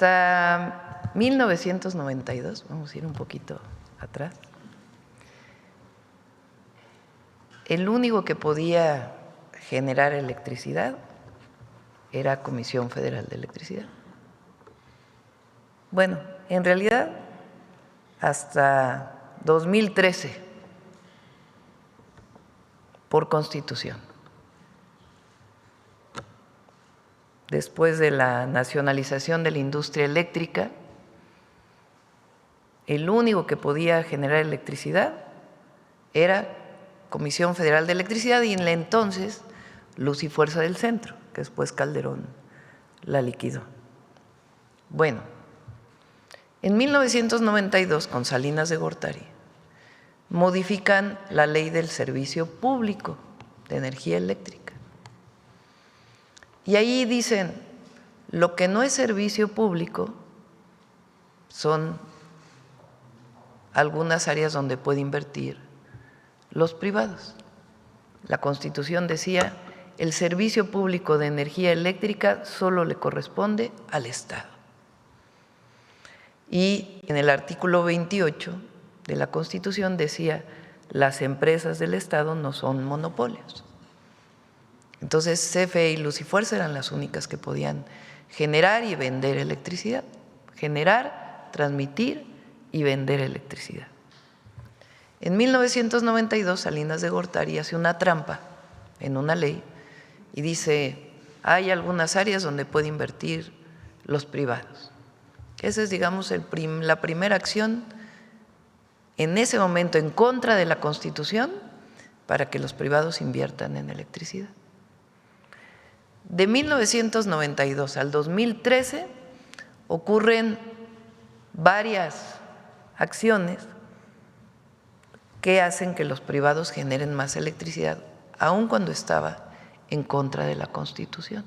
Hasta 1992, vamos a ir un poquito atrás, el único que podía generar electricidad era Comisión Federal de Electricidad. Bueno, en realidad hasta 2013, por Constitución. Después de la nacionalización de la industria eléctrica, el único que podía generar electricidad era Comisión Federal de Electricidad y en la entonces Luz y Fuerza del Centro, que después Calderón la liquidó. Bueno, en 1992, con Salinas de Gortari, modifican la Ley del Servicio Público de Energía Eléctrica. Y ahí dicen, lo que no es servicio público son algunas áreas donde puede invertir los privados. La Constitución decía, el servicio público de energía eléctrica solo le corresponde al Estado. Y en el artículo 28 de la Constitución decía, las empresas del Estado no son monopolios. Entonces, CFE y Luz y Fuerza eran las únicas que podían generar y vender electricidad, generar, transmitir y vender electricidad. En 1992, Salinas de Gortari hace una trampa en una ley y dice, hay algunas áreas donde puede invertir los privados. Esa es, digamos, la primera acción en ese momento en contra de la Constitución para que los privados inviertan en electricidad. De 1992 al 2013 ocurren varias acciones que hacen que los privados generen más electricidad, aun cuando estaba en contra de la Constitución.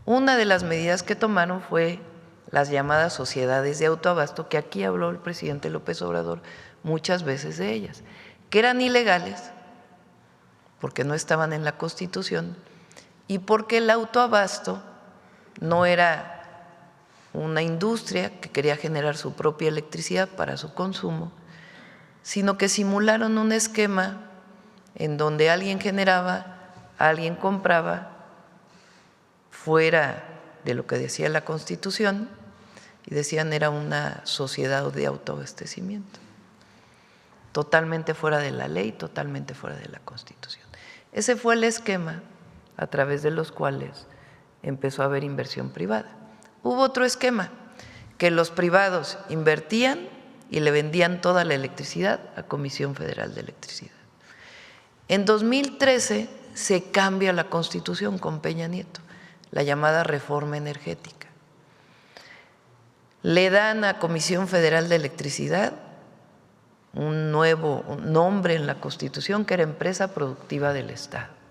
Una de las medidas que tomaron fue las llamadas sociedades de autoabasto, que aquí habló el presidente López Obrador muchas veces de ellas, que eran ilegales porque no estaban en la Constitución y porque el autoabasto no era una industria que quería generar su propia electricidad para su consumo, sino que simularon un esquema en donde alguien generaba, alguien compraba, fuera de lo que decía la Constitución, y decían era una sociedad de autoabastecimiento, totalmente fuera de la ley, totalmente fuera de la Constitución. Ese fue el esquema a través de los cuales empezó a haber inversión privada. Hubo otro esquema, que los privados invertían y le vendían toda la electricidad a Comisión Federal de Electricidad. En 2013 se cambia la Constitución con Peña Nieto, la llamada reforma energética. Le dan a Comisión Federal de Electricidad un nuevo nombre en la Constitución, que era Empresa Productiva del Estado.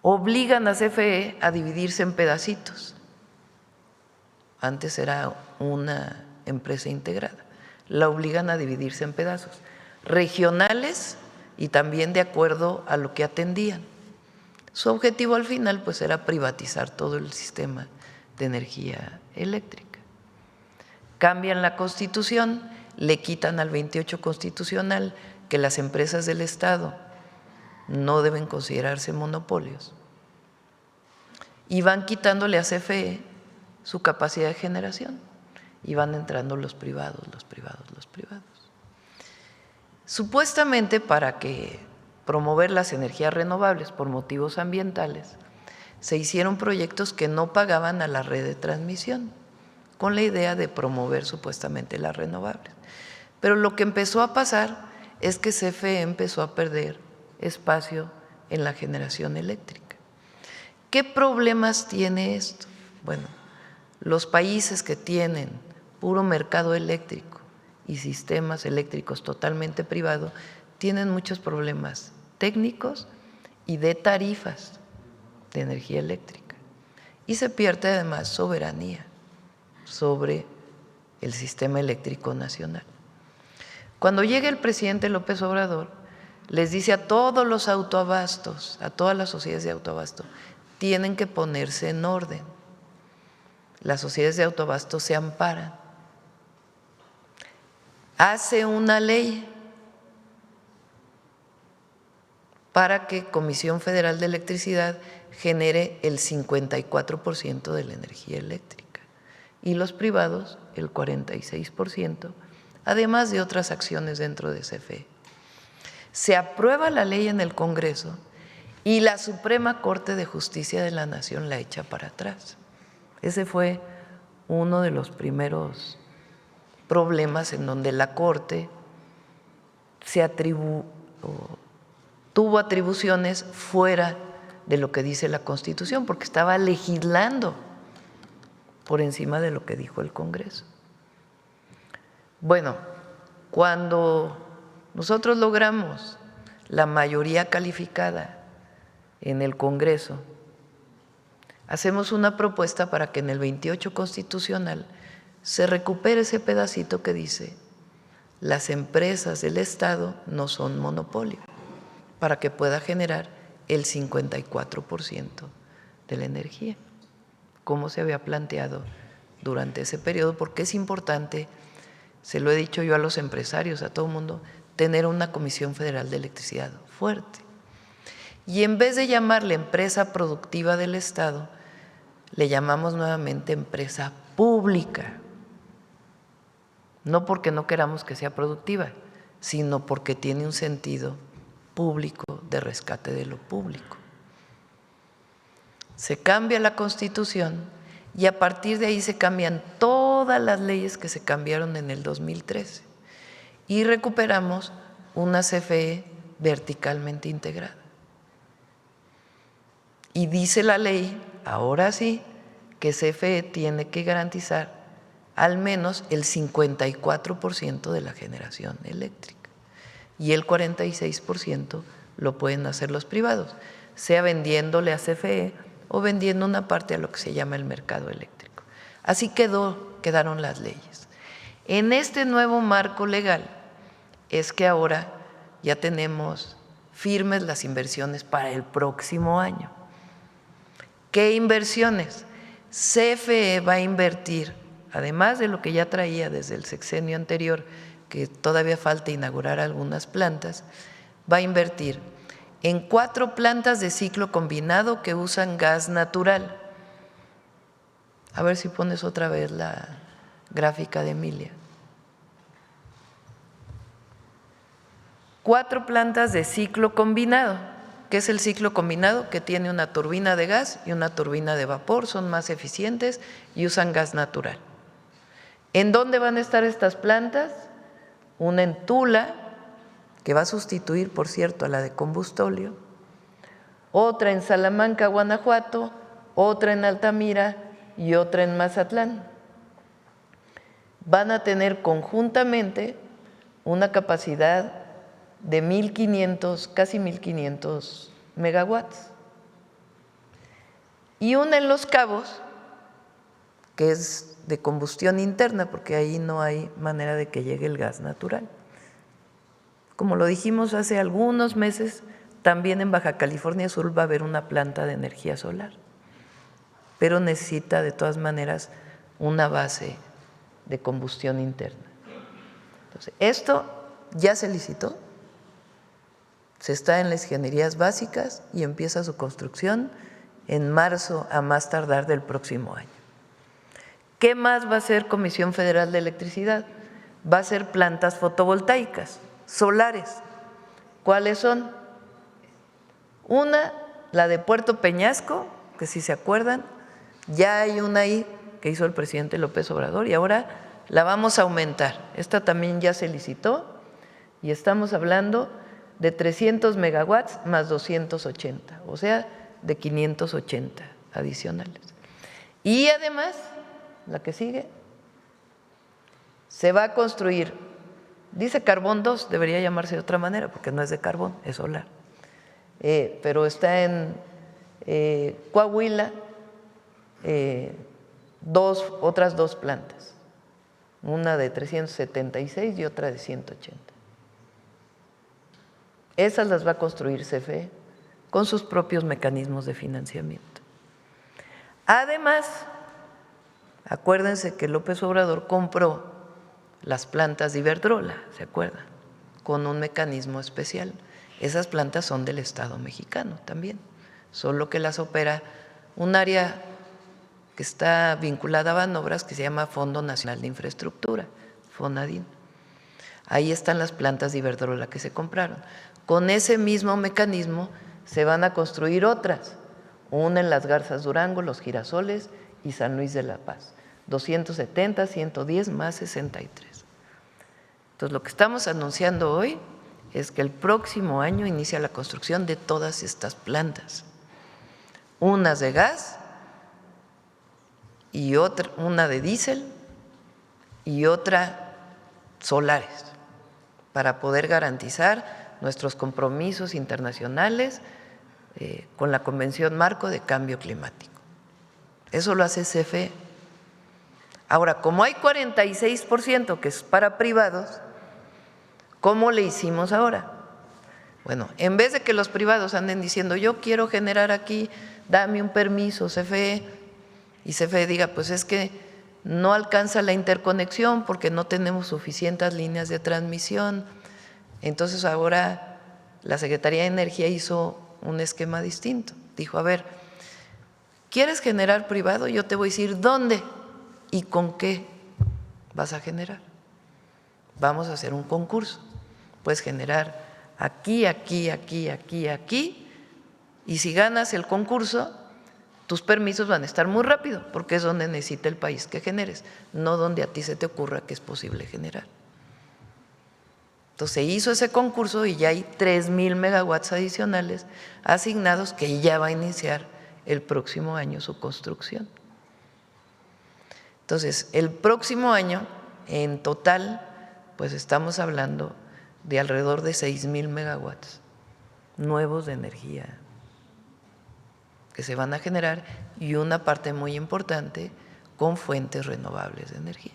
Obligan a CFE a dividirse en pedacitos. Antes era una empresa integrada. La obligan a dividirse en pedazos regionales y también de acuerdo a lo que atendían. Su objetivo al final pues era privatizar todo el sistema de energía eléctrica. Cambian la Constitución, le quitan al 28 constitucional que las empresas del Estado no deben considerarse monopolios y van quitándole a CFE su capacidad de generación y van entrando los privados. Supuestamente para promover las energías renovables por motivos ambientales, se hicieron proyectos que no pagaban a la red de transmisión, con la idea de promover supuestamente las renovables. Pero lo que empezó a pasar es que CFE empezó a perder espacio en la generación eléctrica. ¿Qué problemas tiene esto? Bueno, los países que tienen puro mercado eléctrico y sistemas eléctricos totalmente privados tienen muchos problemas técnicos y de tarifas de energía eléctrica y se pierde además soberanía sobre el sistema eléctrico nacional. Cuando llega el presidente López Obrador, les dice a todos los autoabastos, a todas las sociedades de autoabasto, tienen que ponerse en orden. las sociedades de autoabasto se amparan. Hace una ley para que Comisión Federal de Electricidad genere el 54% de la energía eléctrica y los privados el 46%, además de otras acciones dentro de CFE. Se aprueba la ley en el Congreso y la Suprema Corte de Justicia de la Nación la echa para atrás. Ese fue uno de los primeros problemas en donde la Corte tuvo atribuciones fuera de lo que dice la Constitución, porque estaba legislando por encima de lo que dijo el Congreso. Bueno, cuando nosotros logramos la mayoría calificada en el Congreso, hacemos una propuesta para que en el 28 constitucional se recupere ese pedacito que dice: las empresas del Estado no son monopolio, para que pueda generar el 54% de la energía, como se había planteado durante ese periodo, porque es importante, se lo he dicho yo a los empresarios, a todo el mundo, tener una Comisión Federal de Electricidad fuerte. Y en vez de llamarle empresa productiva del Estado, le llamamos nuevamente empresa pública. No porque no queramos que sea productiva, sino porque tiene un sentido público de rescate de lo público. Se cambia la Constitución y a partir de ahí se cambian todas las leyes que se cambiaron en el 2013 y recuperamos una CFE verticalmente integrada. Y dice la ley, ahora sí, que CFE tiene que garantizar al menos el 54% de la generación eléctrica y el 46% lo pueden hacer los privados, sea vendiéndole a CFE o vendiendo una parte a lo que se llama el mercado eléctrico. Así quedaron las leyes. En este nuevo marco legal es que ahora ya tenemos firmes las inversiones para el próximo año. ¿Qué inversiones? CFE va a invertir, además de lo que ya traía desde el sexenio anterior, que todavía falta inaugurar algunas plantas, va a invertir en 4 plantas de ciclo combinado que usan gas natural. A ver si pones otra vez la gráfica de Emilia. 4 plantas de ciclo combinado. ¿Qué es el ciclo combinado? Que tiene una turbina de gas y una turbina de vapor, son más eficientes y usan gas natural. ¿En dónde van a estar estas plantas? Una en Tula, que va a sustituir, por cierto, a la de combustóleo, otra en Salamanca, Guanajuato, otra en Altamira y otra en Mazatlán. Van a tener conjuntamente una capacidad de 1.500, casi 1.500 megawatts. Y una en Los Cabos, que es de combustión interna, porque ahí no hay manera de que llegue el gas natural. Como lo dijimos hace algunos meses, también en Baja California Sur va a haber una planta de energía solar, pero necesita de todas maneras una base de combustión interna. Entonces, esto ya se licitó, se está en las ingenierías básicas y empieza su construcción en marzo a más tardar del próximo año. ¿Qué más va a hacer Comisión Federal de Electricidad? Va a hacer plantas fotovoltaicas, solares. ¿Cuáles son? Una, la de Puerto Peñasco, que si se acuerdan, ya hay una ahí que hizo el presidente López Obrador y ahora la vamos a aumentar. Esta también ya se licitó y estamos hablando de 300 megawatts más 280, o sea, de 580 adicionales. Y además, la que sigue, se va a construir, dice carbón 2, debería llamarse de otra manera porque no es de carbón, es solar, pero está en Coahuila, otras 2 plantas, una de 376 y otra de 180. Esas las va a construir CFE con sus propios mecanismos de financiamiento. Además, Acuérdense que López Obrador compró las plantas de Iberdrola, ¿se acuerdan? Con un mecanismo especial. Esas plantas son del Estado mexicano también, solo que las opera un área que está vinculada a Banobras que se llama Fondo Nacional de Infraestructura, FONADIN. Ahí están las plantas de Iberdrola que se compraron. Con ese mismo mecanismo se van a construir otras, una en Las Garzas Durango, Los Girasoles y San Luis de la Paz. 270, 110 más 63. Entonces, lo que estamos anunciando hoy es que el próximo año inicia la construcción de todas estas plantas, unas de gas y una de diésel y otra solares, para poder garantizar nuestros compromisos internacionales con la Convención Marco de Cambio Climático. Eso lo hace CFE. Ahora, como hay 46% que es para privados, ¿cómo le hicimos ahora? Bueno, en vez de que los privados anden diciendo yo quiero generar aquí, dame un permiso, CFE, y CFE diga pues es que no alcanza la interconexión porque no tenemos suficientes líneas de transmisión. Entonces ahora la Secretaría de Energía hizo un esquema distinto. Dijo, a ver, ¿quieres generar privado? Yo te voy a decir dónde y con qué vas a generar. Vamos a hacer un concurso. Puedes generar aquí, aquí, aquí, aquí, aquí, y si ganas el concurso, tus permisos van a estar muy rápido, porque es donde necesita el país que generes, no donde a ti se te ocurra que es posible generar. Entonces se hizo ese concurso y ya hay 3,000 megawatts adicionales asignados que ya va a iniciar el próximo año su construcción. Entonces, el próximo año, en total, pues estamos hablando de alrededor de 6,000 megawatts nuevos de energía que se van a generar y una parte muy importante con fuentes renovables de energía.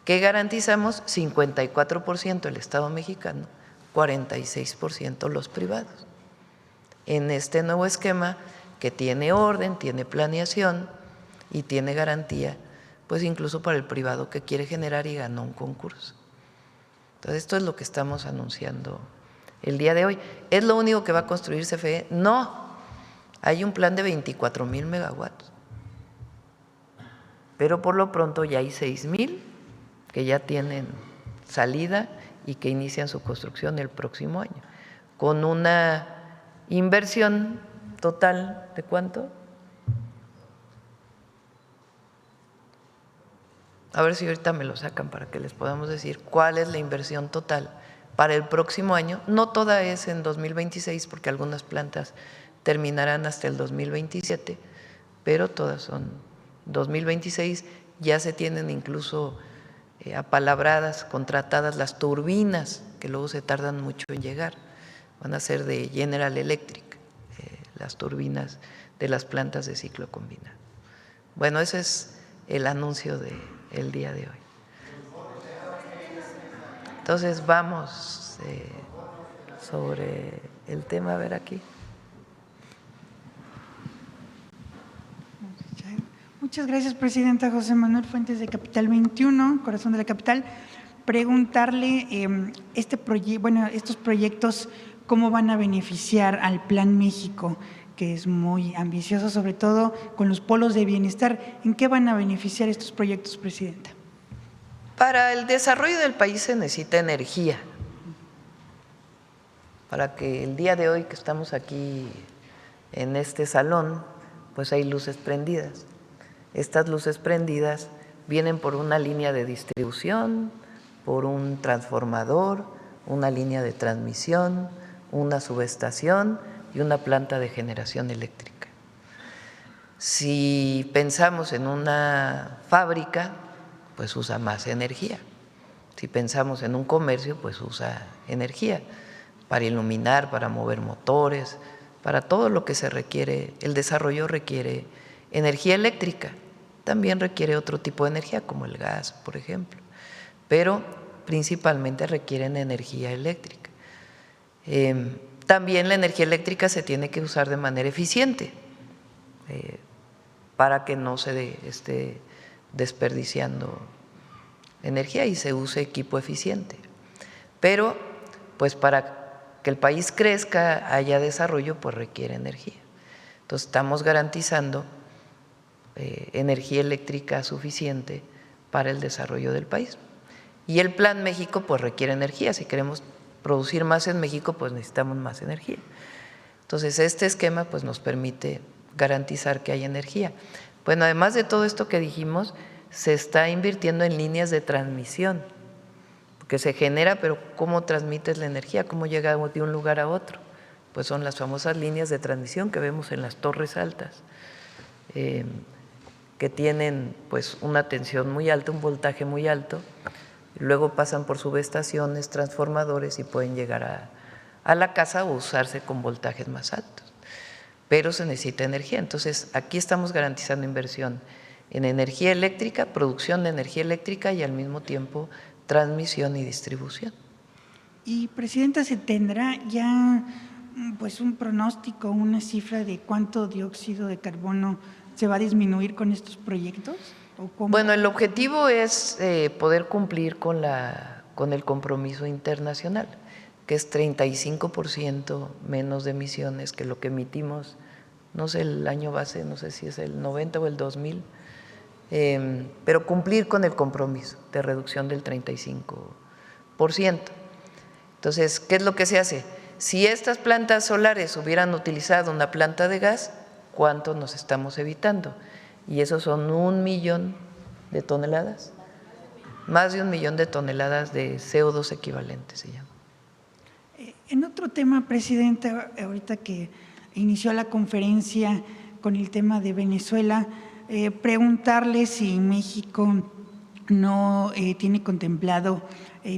¿Qué garantizamos? 54% el Estado mexicano, 46% los privados. En este nuevo esquema que tiene orden, tiene planeación y tiene garantía, pues incluso para el privado que quiere generar y ganó un concurso. Entonces, esto es lo que estamos anunciando el día de hoy. ¿Es lo único que va a construir CFE? No, hay un plan de 24,000 megawatts, pero por lo pronto ya hay 6,000 que ya tienen salida y que inician su construcción el próximo año, con una inversión total ¿de cuánto? A ver si ahorita me lo sacan para que les podamos decir cuál es la inversión total para el próximo año. No toda es en 2026 porque algunas plantas terminarán hasta el 2027, pero todas son 2026. Ya se tienen incluso apalabradas, contratadas las turbinas, que luego se tardan mucho en llegar. Van a ser de General Electric, las turbinas de las plantas de ciclo combinado. Bueno, ese es el anuncio del día de hoy. Entonces vamos sobre el tema, a ver aquí. Muchas gracias, presidenta. José Manuel Fuentes, de Capital 21, Corazón de la Capital. Preguntarle estos proyectos, ¿cómo van a beneficiar al Plan México, que es muy ambicioso, sobre todo con los polos de bienestar? ¿En qué van a beneficiar estos proyectos, presidenta? Para el desarrollo del país se necesita energía. Para que el día de hoy que estamos aquí en este salón, pues hay luces prendidas. Estas luces prendidas vienen por una línea de distribución, por un transformador, una línea de transmisión, una subestación y una planta de generación eléctrica. Si pensamos en una fábrica, pues usa más energía. Si pensamos en un comercio, pues usa energía para iluminar, para mover motores, para todo lo que se requiere. El desarrollo requiere energía eléctrica, también requiere otro tipo de energía como el gas, por ejemplo, pero principalmente requieren energía eléctrica. También la energía eléctrica se tiene que usar de manera eficiente para que no se esté desperdiciando energía y se use equipo eficiente. Pero pues para que el país crezca, haya desarrollo, pues requiere energía. Entonces estamos garantizando energía eléctrica suficiente para el desarrollo del país. Y el Plan México pues requiere energía. Si queremos producir más en México, pues necesitamos más energía. Entonces este esquema pues nos permite garantizar que hay energía. Bueno, además de todo esto que dijimos, se está invirtiendo en líneas de transmisión, porque se genera, pero ¿cómo transmites la energía? ¿Cómo llega de un lugar a otro? Pues son las famosas líneas de transmisión que vemos en las torres altas, que tienen pues una tensión muy alta, un voltaje muy alto, y luego pasan por subestaciones, transformadores y pueden llegar a la casa o usarse con voltajes más altos. Pero se necesita energía. Entonces, aquí estamos garantizando inversión en energía eléctrica, producción de energía eléctrica y al mismo tiempo transmisión y distribución. Y, Presidenta, ¿se tendrá ya pues un pronóstico, una cifra de cuánto dióxido de carbono se va a disminuir con estos proyectos? ¿O cómo? Bueno, el objetivo es poder cumplir con el compromiso internacional, que es 35% menos de emisiones que lo que emitimos, no sé el año base, no sé si es el 90 o el 2000, pero cumplir con el compromiso de reducción del 35%. Entonces, ¿qué es lo que se hace? Si estas plantas solares hubieran utilizado una planta de gas, ¿cuánto nos estamos evitando? Y eso son 1 millón de toneladas, más de 1 millón de toneladas de CO2 equivalentes se llama. En otro tema, Presidenta, ahorita que inició la conferencia con el tema de Venezuela, preguntarle si México no tiene contemplado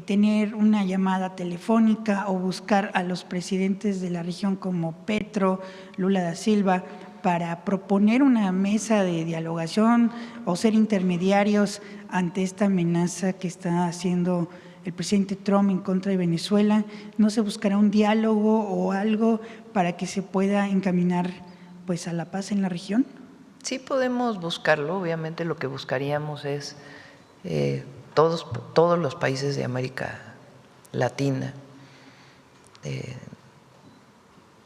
tener una llamada telefónica o buscar a los presidentes de la región como Petro, Lula da Silva, para proponer una mesa de dialogación o ser intermediarios ante esta amenaza que está haciendo el presidente Trump en contra de Venezuela. ¿No se buscará un diálogo o algo para que se pueda encaminar pues a la paz en la región? Sí podemos buscarlo, obviamente lo que buscaríamos es todos los países de América Latina.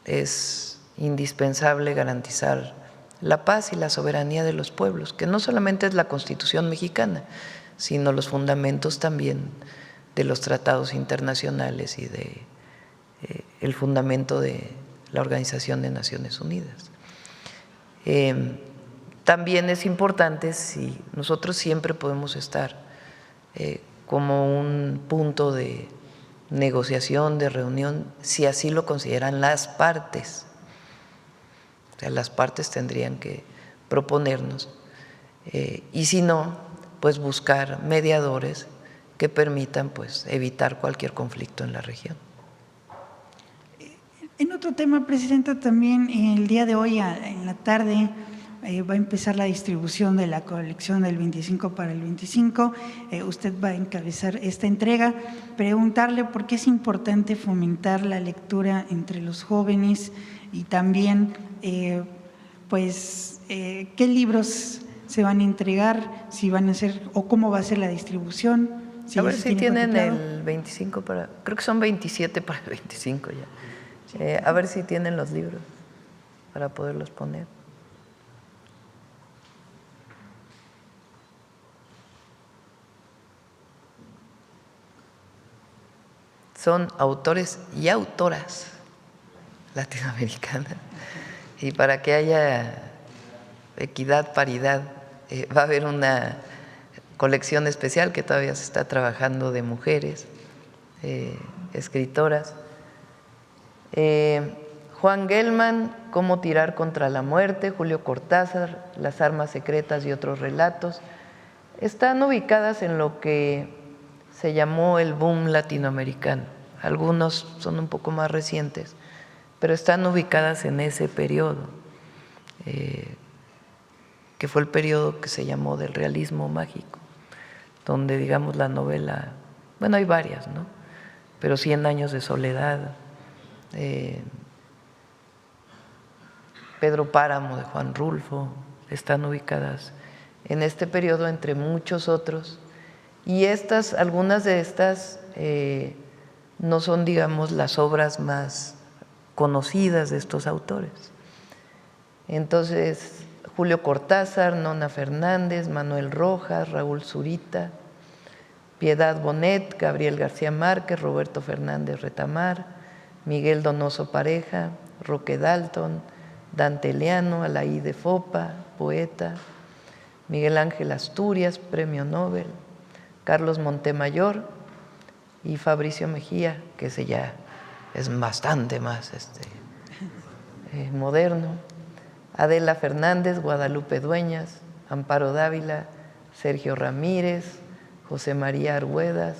Es indispensable garantizar la paz y la soberanía de los pueblos, que no solamente es la Constitución mexicana, sino los fundamentos también de los tratados internacionales y de el fundamento de la Organización de Naciones Unidas. También es importante, si nosotros siempre podemos estar como un punto de negociación, de reunión, si así lo consideran las partes. O sea, las partes tendrían que proponernos y si no, pues buscar mediadores que permitan pues evitar cualquier conflicto en la región. En otro tema, Presidenta, también el día de hoy en la tarde va a empezar la distribución de la colección del 25 para el 25. Usted va a encabezar esta entrega. Preguntarle por qué es importante fomentar la lectura entre los jóvenes y también, qué libros se van a entregar, si van a ser o cómo va a ser la distribución. A ver si tienen el 25 para, creo que son 27 para el 25 ya. A ver si tienen los libros para poderlos poner. Son autores y autoras latinoamericanas. Y para que haya equidad, paridad, va a haber una colección especial que todavía se está trabajando de mujeres, escritoras. Juan Gelman, Cómo tirar contra la muerte, Julio Cortázar, Las armas secretas y otros relatos, están ubicadas en lo que se llamó el boom latinoamericano. Algunos son un poco más recientes, pero están ubicadas en ese periodo, que fue el periodo que se llamó del realismo mágico, donde digamos la novela, bueno, hay varias, ¿no? Pero 100 años de soledad, Pedro Páramo de Juan Rulfo, están ubicadas en este periodo, entre muchos otros. Y algunas de estas no son, digamos, las obras más conocidas de estos autores. Entonces, Julio Cortázar, Nona Fernández, Manuel Rojas, Raúl Zurita, Piedad Bonet, Gabriel García Márquez, Roberto Fernández Retamar, Miguel Donoso Pareja, Roque Dalton, Dante Leano, Alaí de Fopa, poeta, Miguel Ángel Asturias, premio Nobel, Carlos Montemayor y Fabricio Mejía, que ese ya es bastante más moderno, Adela Fernández, Guadalupe Dueñas, Amparo Dávila, Sergio Ramírez, José María Arguedas,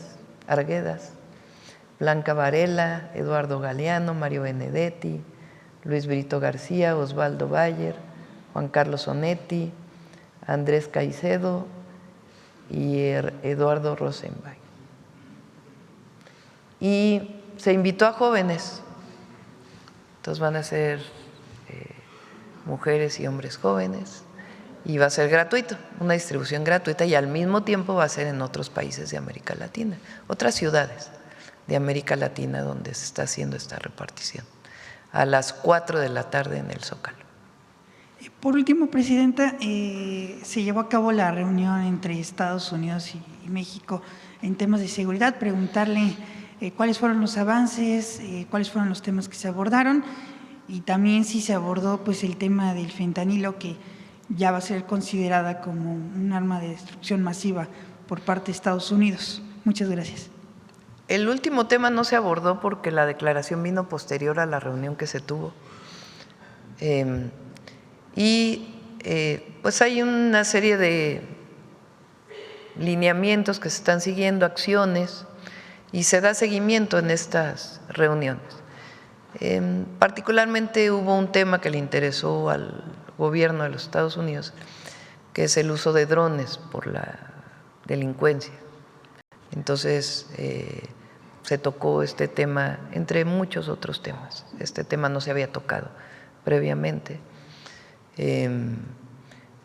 Blanca Varela, Eduardo Galeano, Mario Benedetti, Luis Brito García, Osvaldo Bayer, Juan Carlos Onetti, Andrés Caicedo y Eduardo Rosenbach. Y se invitó a jóvenes, entonces van a ser mujeres y hombres jóvenes, y va a ser gratuito, una distribución gratuita, y al mismo tiempo va a ser en otros países de América Latina, otras ciudades de América Latina donde se está haciendo esta repartición, a las 4 de la tarde en el Zócalo. Por último, Presidenta, se llevó a cabo la reunión entre Estados Unidos y México en temas de seguridad. Preguntarle cuáles fueron los avances, cuáles fueron los temas que se abordaron, y también si se abordó pues el tema del fentanilo, que ya va a ser considerada como un arma de destrucción masiva por parte de Estados Unidos. Muchas gracias. El último tema no se abordó porque la declaración vino posterior a la reunión que se tuvo. Pues hay una serie de lineamientos que se están siguiendo, acciones, y se da seguimiento en estas reuniones. Particularmente hubo un tema que le interesó al gobierno de los Estados Unidos, que es el uso de drones por la delincuencia. Entonces, se tocó este tema, entre muchos otros temas. Este tema no se había tocado previamente.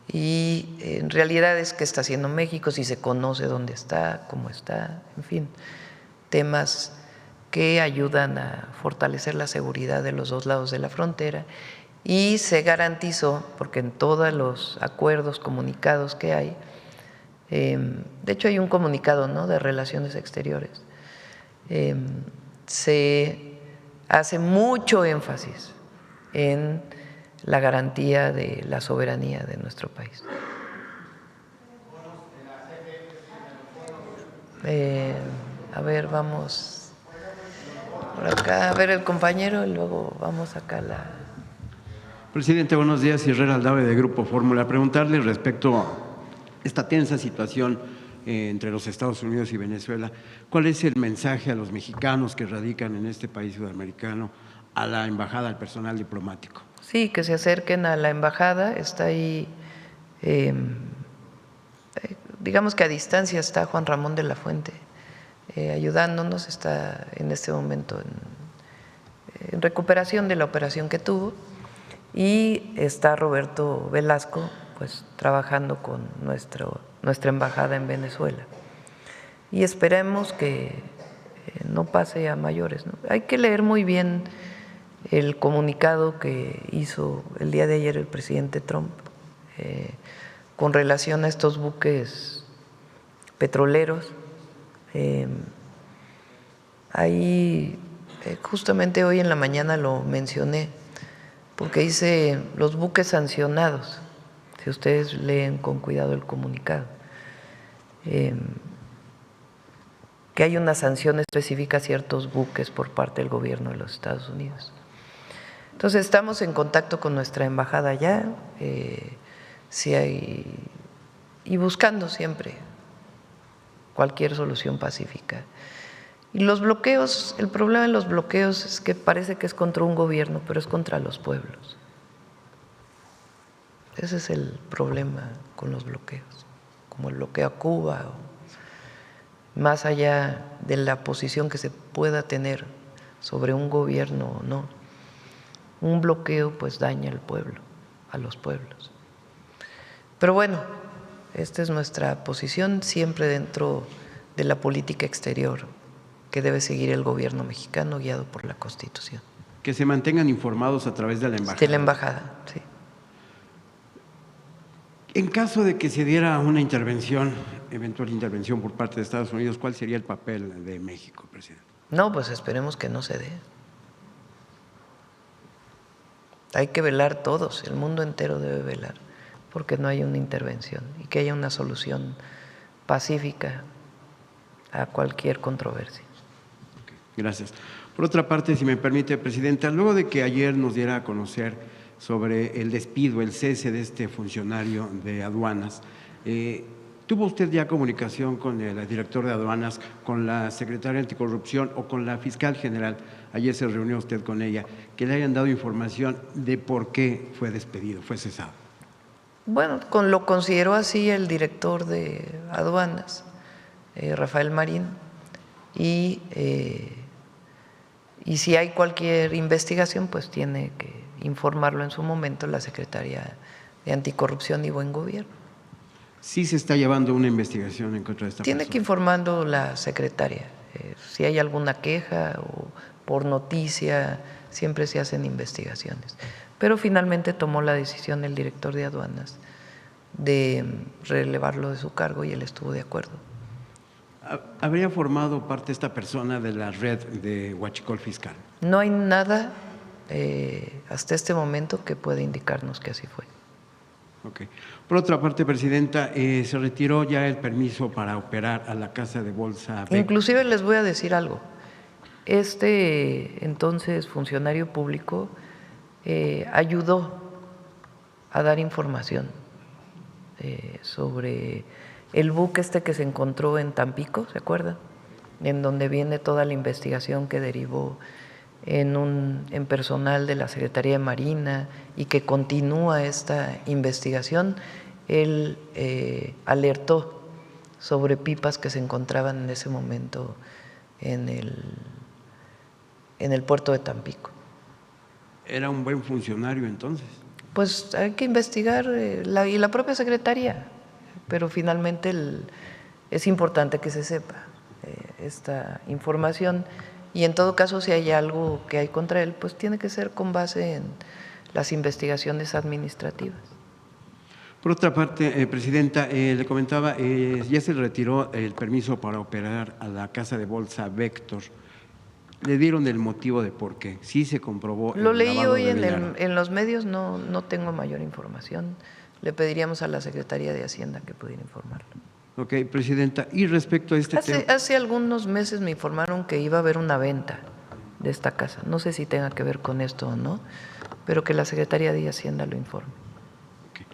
Y en realidad es qué está haciendo México, si se conoce dónde está, cómo está, en fin, temas que ayudan a fortalecer la seguridad de los dos lados de la frontera. Y se garantizó, porque en todos los acuerdos, comunicados que hay, de hecho hay un comunicado, ¿no?, de Relaciones Exteriores, se hace mucho énfasis en la garantía de la soberanía de nuestro país. A ver, vamos por acá, a ver el compañero, y luego vamos acá a la… Presidente, buenos días. Israel Aldave, de Grupo Fórmula. Preguntarle respecto a esta tensa situación entre los Estados Unidos y Venezuela, ¿cuál es el mensaje a los mexicanos que radican en este país sudamericano, a la embajada, al personal diplomático? Sí, que se acerquen a la embajada, está ahí, digamos que a distancia está Juan Ramón de la Fuente ayudándonos, está en este momento en recuperación de la operación que tuvo, y está Roberto Velasco pues trabajando con nuestra embajada en Venezuela, y esperemos que no pase a mayores, ¿no? Hay que leer muy bien el comunicado que hizo el día de ayer el presidente Trump con relación a estos buques petroleros. Ahí justamente hoy en la mañana lo mencioné, porque dice los buques sancionados, si ustedes leen con cuidado el comunicado, que hay una sanción específica a ciertos buques por parte del gobierno de los Estados Unidos. Entonces estamos en contacto con nuestra embajada allá, y buscando siempre cualquier solución pacífica. Y los bloqueos, el problema de los bloqueos es que parece que es contra un gobierno, pero es contra los pueblos. Ese es el problema con los bloqueos, como el bloqueo a Cuba, más allá de la posición que se pueda tener sobre un gobierno o no. Un bloqueo pues daña al pueblo, a los pueblos. Pero bueno, Esta es nuestra posición siempre dentro de la política exterior que debe seguir el gobierno mexicano guiado por la Constitución. Que se mantengan informados a través de la embajada. De la embajada, sí. En caso de que se diera una intervención, eventual intervención por parte de Estados Unidos, ¿cuál sería el papel de México, presidente? No, pues esperemos que no se dé. Hay que velar todos, el mundo entero debe velar, porque no haya una intervención y que haya una solución pacífica a cualquier controversia. Okay, gracias. Por otra parte, si me permite, presidenta, luego de que ayer nos diera a conocer sobre el despido, el cese de este funcionario de aduanas, ¿tuvo usted ya comunicación con el director de aduanas, con la secretaria anticorrupción o con la fiscal general? Ayer se reunió usted con ella, que le hayan dado información de por qué fue despedido, fue cesado. Bueno, lo consideró así el director de aduanas, Rafael Marín, y si hay cualquier investigación, pues tiene que informarlo en su momento la Secretaría de Anticorrupción y Buen Gobierno. Sí se está llevando una investigación en contra de esta persona. Tiene que informarlo la secretaria. Si hay alguna queja o por noticia, siempre se hacen investigaciones. Pero finalmente tomó la decisión el director de aduanas de relevarlo de su cargo y él estuvo de acuerdo. ¿Habría formado parte esta persona de la red de Huachicol Fiscal? No hay nada hasta este momento que pueda indicarnos que así fue. Okay. Por otra parte, presidenta, se retiró ya el permiso para operar a la casa de bolsa Vector. Inclusive les voy a decir algo. Entonces funcionario público ayudó a dar información sobre el buque que se encontró en Tampico, ¿se acuerdan? En donde viene toda la investigación que derivó en personal de la Secretaría de Marina y que continúa esta investigación. Él alertó sobre pipas que se encontraban en ese momento en el puerto de Tampico. ¿Era un buen funcionario entonces? Pues hay que investigar y la propia Secretaría, pero finalmente es importante que se sepa esta información y en todo caso si hay algo que hay contra él, pues tiene que ser con base en las investigaciones administrativas. Por otra parte, presidenta, le comentaba, ya se retiró el permiso para operar a la casa de bolsa Vector. ¿Le dieron el motivo de por qué? ¿Sí se comprobó? Lo leí hoy en los medios, no tengo mayor información. Le pediríamos a la Secretaría de Hacienda que pudiera informarlo. Ok, presidenta. Y respecto a este tema… Hace algunos meses me informaron que iba a haber una venta de esta casa. No sé si tenga que ver con esto o no, pero que la Secretaría de Hacienda lo informe. Okay.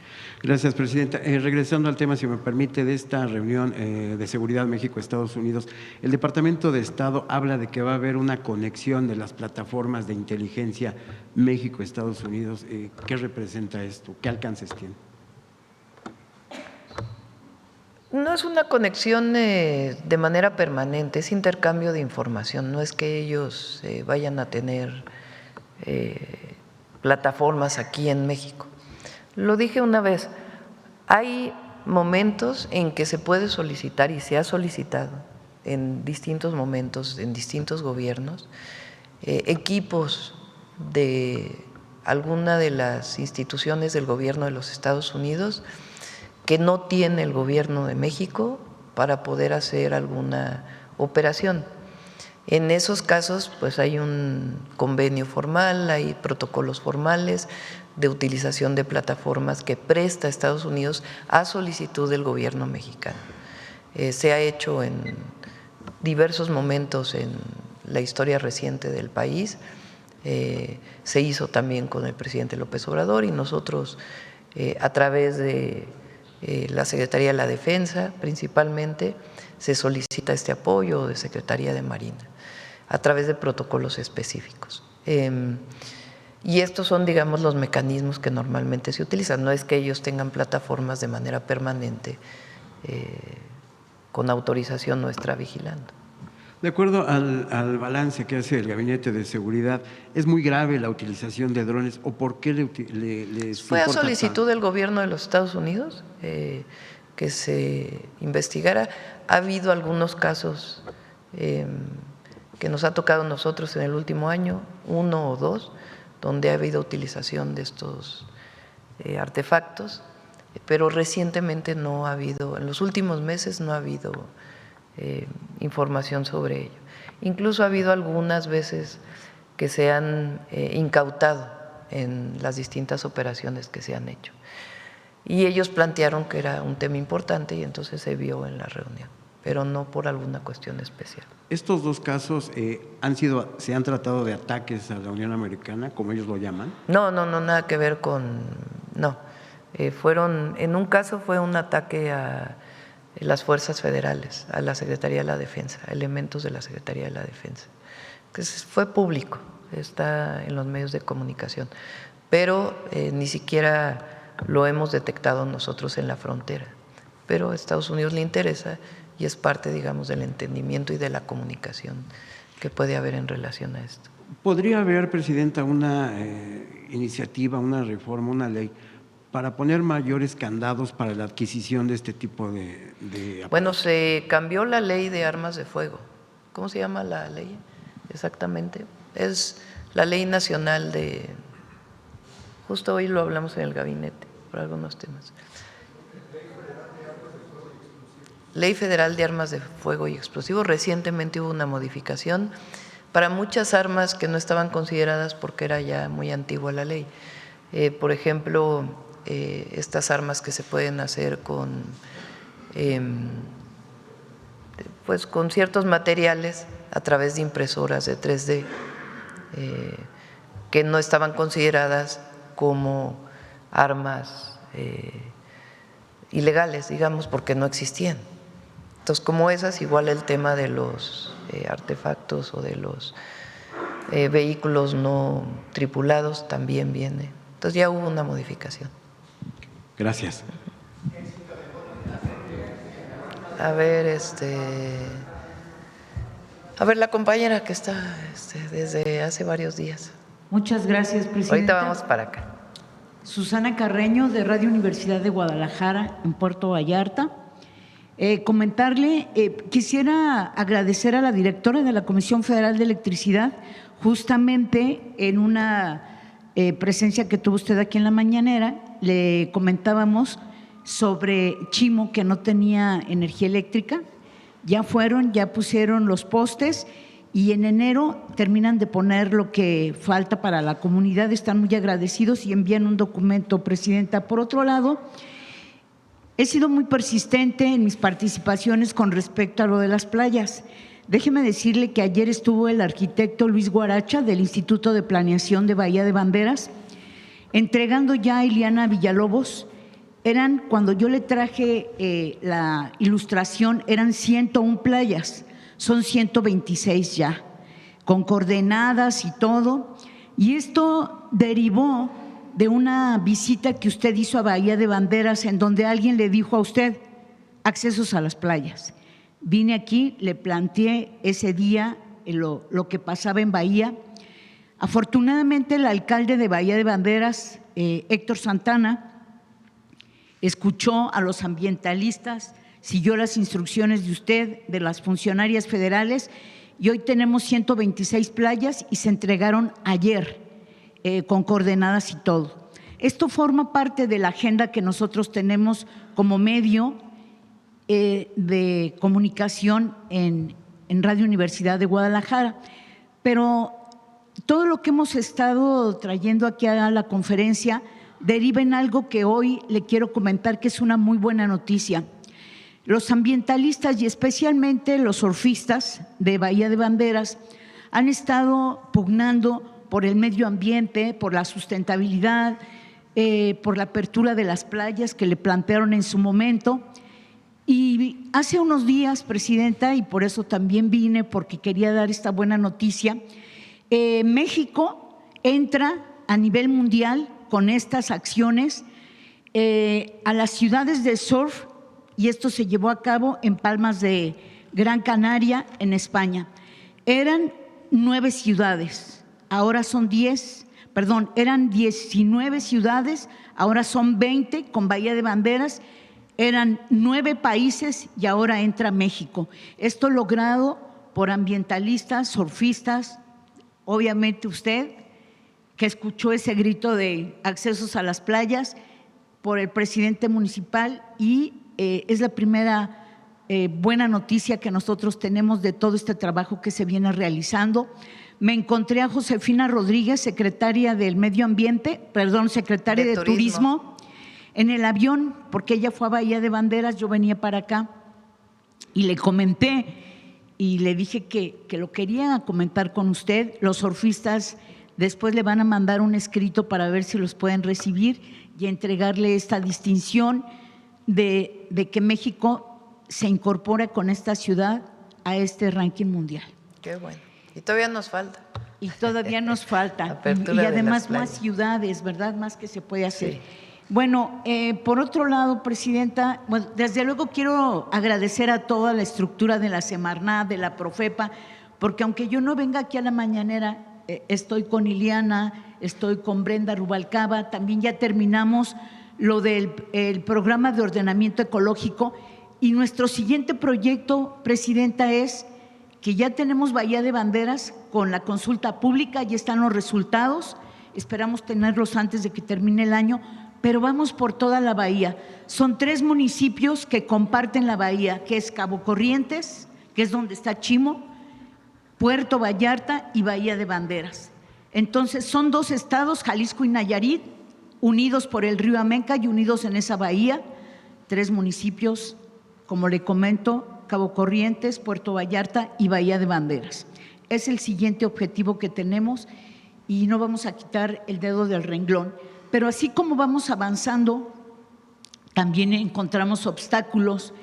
Gracias, presidenta. Regresando al tema, si me permite, de esta reunión de seguridad México-Estados Unidos, el Departamento de Estado habla de que va a haber una conexión de las plataformas de inteligencia México-Estados Unidos. ¿Qué representa esto? ¿Qué alcances tiene? No es una conexión de manera permanente, es intercambio de información, no es que ellos vayan a tener plataformas aquí en México. Lo dije una vez, hay momentos en que se puede solicitar y se ha solicitado en distintos momentos, en distintos gobiernos, equipos de alguna de las instituciones del gobierno de los Estados Unidos que no tiene el gobierno de México para poder hacer alguna operación. En esos casos, pues hay un convenio formal, hay protocolos formales de utilización de plataformas que presta Estados Unidos a solicitud del gobierno mexicano. Se ha hecho en diversos momentos en la historia reciente del país, se hizo también con el presidente López Obrador y nosotros a través de la Secretaría de la Defensa principalmente se solicita este apoyo de Secretaría de Marina a través de protocolos específicos. Y estos son, digamos, los mecanismos que normalmente se utilizan. No es que ellos tengan plataformas de manera permanente con autorización nuestra vigilando. De acuerdo al balance que hace el Gabinete de Seguridad, ¿es muy grave la utilización de drones o por qué les Fue a importa solicitud del gobierno de los Estados Unidos que que se investigara. Ha habido algunos casos que nos ha tocado a nosotros en el último año, 1 o 2, donde ha habido utilización de estos artefactos, pero recientemente no ha habido, en los últimos meses no ha habido información sobre ello. Incluso ha habido algunas veces que se han incautado en las distintas operaciones que se han hecho. Y ellos plantearon que era un tema importante y entonces se vio en la reunión, pero no por alguna cuestión especial. Estos dos casos se han tratado de ataques a la Unión Americana, como ellos lo llaman. No, nada que ver con… No, en un caso fue un ataque a las fuerzas federales, a la Secretaría de la Defensa, elementos de la Secretaría de la Defensa. Que fue público, está en los medios de comunicación, pero ni siquiera lo hemos detectado nosotros en la frontera, pero a Estados Unidos le interesa y es parte, digamos, del entendimiento y de la comunicación que puede haber en relación a esto. ¿Podría haber, Presidenta, una iniciativa, una reforma, una ley para poner mayores candados para la adquisición de este tipo de… Bueno, se cambió la ley de armas de fuego. ¿Cómo se llama la ley? Exactamente. Es la ley nacional de… Justo hoy lo hablamos en el gabinete por algunos temas. Ley Federal de Armas de Fuego y Explosivos. Recientemente hubo una modificación para muchas armas que no estaban consideradas porque era ya muy antigua la ley. Por ejemplo, estas armas que se pueden hacer con ciertos materiales a través de impresoras de 3D que no estaban consideradas como armas ilegales, digamos, porque no existían. Entonces, como esas, igual el tema de los artefactos o de los vehículos no tripulados también viene. Entonces ya hubo una modificación. Gracias. A ver, la compañera que está desde hace varios días. Muchas gracias, presidenta. Ahorita vamos para acá. Susana Carreño, de Radio Universidad de Guadalajara, en Puerto Vallarta. Quisiera agradecer a la directora de la Comisión Federal de Electricidad, justamente en una presencia que tuvo usted aquí en la mañanera, le comentábamos sobre Chimo, que no tenía energía eléctrica. Ya pusieron los postes y en enero terminan de poner lo que falta para la comunidad. Están muy agradecidos y envían un documento, Presidenta. Por otro lado, he sido muy persistente en mis participaciones con respecto a lo de las playas. Déjeme decirle que ayer estuvo el arquitecto Luis Guaracha del Instituto de Planeación de Bahía de Banderas entregando ya a Ileana Villalobos. Cuando yo le traje la ilustración, eran 101 playas, son 126 ya, con coordenadas y todo. Y esto derivó de una visita que usted hizo a Bahía de Banderas, en donde alguien le dijo a usted accesos a las playas. Vine aquí, le planteé ese día lo que pasaba en Bahía. Afortunadamente, el alcalde de Bahía de Banderas, Héctor Santana, escuchó a los ambientalistas, siguió las instrucciones de usted, de las funcionarias federales, y hoy tenemos 126 playas y se entregaron ayer con coordenadas y todo. Esto forma parte de la agenda que nosotros tenemos como medio de comunicación en Radio Universidad de Guadalajara, pero todo lo que hemos estado trayendo aquí a la conferencia deriva en algo que hoy le quiero comentar, que es una muy buena noticia. Los ambientalistas y especialmente los surfistas de Bahía de Banderas han estado pugnando por el medio ambiente, por la sustentabilidad, por la apertura de las playas que le plantearon en su momento. Y hace unos días, Presidenta, y por eso también vine, porque quería dar esta buena noticia, México entra a nivel mundial con estas acciones a las ciudades de surf, y esto se llevó a cabo en Palmas de Gran Canaria, en España. Eran 9 ciudades, ahora son 10, eran 19 ciudades, ahora son 20 con Bahía de Banderas. eran 9 países y ahora entra México. Esto logrado por ambientalistas, surfistas, obviamente usted, que escuchó ese grito de accesos a las playas, por el presidente municipal, y es la primera buena noticia que nosotros tenemos de todo este trabajo que se viene realizando. Me encontré a Josefina Rodríguez, secretaria del Medio Ambiente, secretaria de Turismo, en el avión, porque ella fue a Bahía de Banderas, yo venía para acá, y le comenté y le dije que lo quería comentar con usted. Los surfistas después le van a mandar un escrito para ver si los pueden recibir y entregarle esta distinción de que México se incorpora con esta ciudad a este ranking mundial. Qué bueno. Y todavía nos falta. Y todavía nos falta. Apertura y además de las más ciudades, ¿verdad? Más que se puede hacer. Sí. Bueno, por otro lado, Presidenta, bueno, desde luego quiero agradecer a toda la estructura de la Semarnat, de la Profepa, porque aunque yo no venga aquí a la mañanera, estoy con Ileana, estoy con Brenda Rubalcaba, también ya terminamos lo del el programa de ordenamiento ecológico, y nuestro siguiente proyecto, Presidenta, es que ya tenemos Bahía de Banderas con la consulta pública, ya están los resultados, esperamos tenerlos antes de que termine el año, pero vamos por toda la bahía. Son 3 municipios que comparten la bahía, que es Cabo Corrientes, que es donde está Chimo, Puerto Vallarta y Bahía de Banderas. Entonces son 2 estados, Jalisco y Nayarit, unidos por el río Amenca y unidos en esa bahía. 3 municipios, como le comento, Cabo Corrientes, Puerto Vallarta y Bahía de Banderas. Es el siguiente objetivo que tenemos y no vamos a quitar el dedo del renglón. Pero así como vamos avanzando, también encontramos obstáculos,